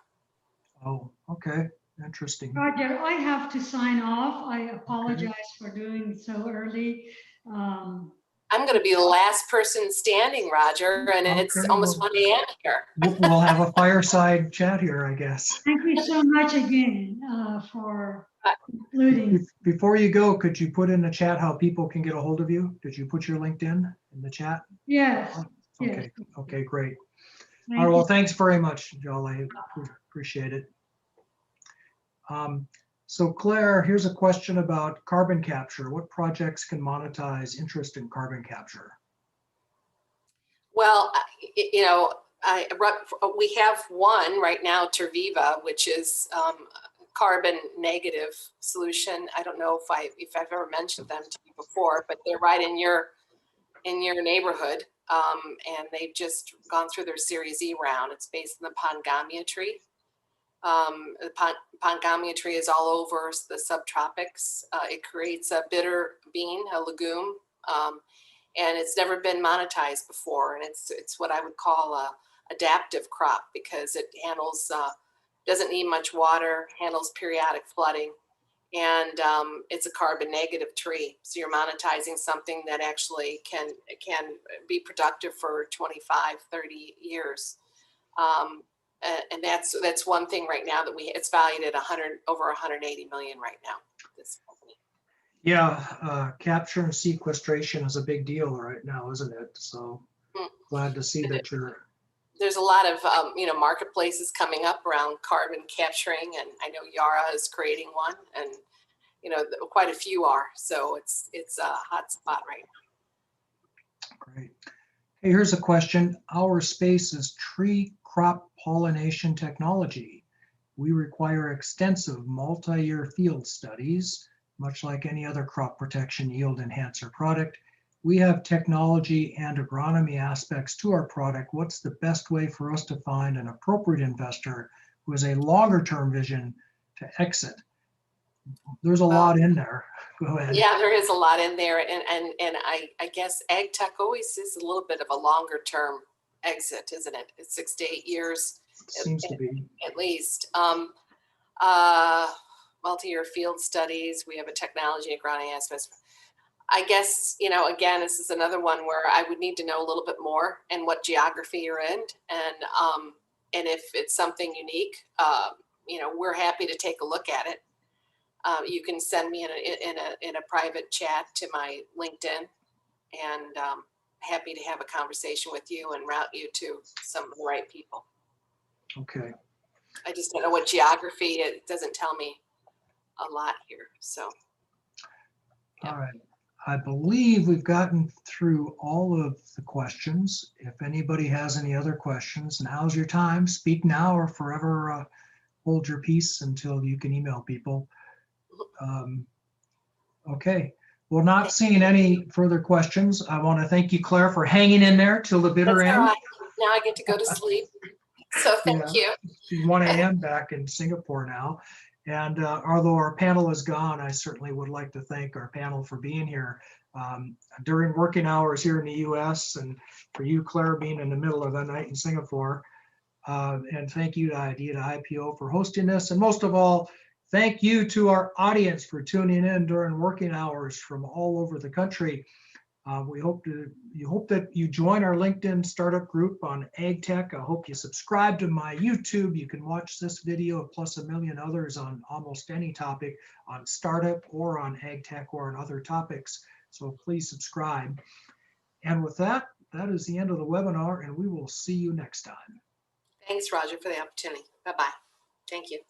Oh, okay. Interesting. Roger, I have to sign off. I apologize for doing so early. I'm going to be the last person standing, Roger, and it's almost 1 a.m. here. We'll have a fireside chat here, I guess. Thank you so much again for including. Before you go, could you put in the chat how people can get a hold of you? Did you put your LinkedIn in the chat? Yes. Okay. Yes. Okay, great. Thank All right, well, you. thanks very much, Joel. I appreciate it. So Claire, here's a question about carbon capture. What projects can monetize interest in carbon capture? Well, we have one right now, Terviva, which is carbon negative solution. I don't know if I've ever mentioned them to you before, but they're right in your neighborhood, and they've just gone through their Series E round. It's based on the Pangamia tree. The Pangamia tree is all over the subtropics. It creates a bitter bean, a legume, and it's never been monetized before. And it's what I would call a adaptive crop, because it handles doesn't need much water, handles periodic flooding, and it's a carbon negative tree. So you're monetizing something that actually can be productive for 25, 30 years. And that's one thing right now that it's valued at over 180 million right now. This company. Yeah, capture and sequestration is a big deal right now, isn't it? So glad to see that you're. There's a lot of marketplaces coming up around carbon capturing, and I know Yara is creating one, and quite a few are. So it's a hot spot right now. Great. Hey, here's a question. Our space is tree crop pollination technology. We require extensive multi-year field studies, much like any other crop protection yield enhancer product. We have technology and agronomy aspects to our product. What's the best way for us to find an appropriate investor who has a longer term vision to exit? There's a lot in there. Go ahead. Yeah, there is a lot in there. And I guess AgTech always is a little bit of a longer term exit, isn't it? It's 6 to 8 years. Seems to be. At least. Multi-year field studies. We have a technology agronomy aspect. I guess, again, this is another one where I would need to know a little bit more and what geography you're in, and if it's something unique, we're happy to take a look at it. You can send me in a private chat to my LinkedIn, and happy to have a conversation with you and route you to some of the right people. Okay. I just don't know what geography. It doesn't tell me a lot here. So. Yeah. All right. I believe we've gotten through all of the questions. If anybody has any other questions, now's your time. Speak now or forever hold your peace until you can email people. Okay, well, not seeing any further questions. I want to thank you, Claire, for hanging in there till the bitter That's all end. right. Now I get to go to sleep. So thank Yeah. you. It's 1 a.m. back in Singapore now. And although our panel is gone, I certainly would like to thank our panel for being here during working hours here in the US, and for you, Claire, being in the middle of the night in Singapore. And thank you to Idea to IPO for hosting this. And most of all, thank you to our audience for tuning in during working hours from all over the country. We hope that you join our LinkedIn startup group on AgTech. I hope you subscribe to my YouTube. You can watch this video plus a million others on almost any topic on startup or on AgTech or on other topics. So please subscribe. And with that, that is the end of the webinar, and we will see you next time. Thanks, Roger, for the opportunity. Bye-bye. Thank you.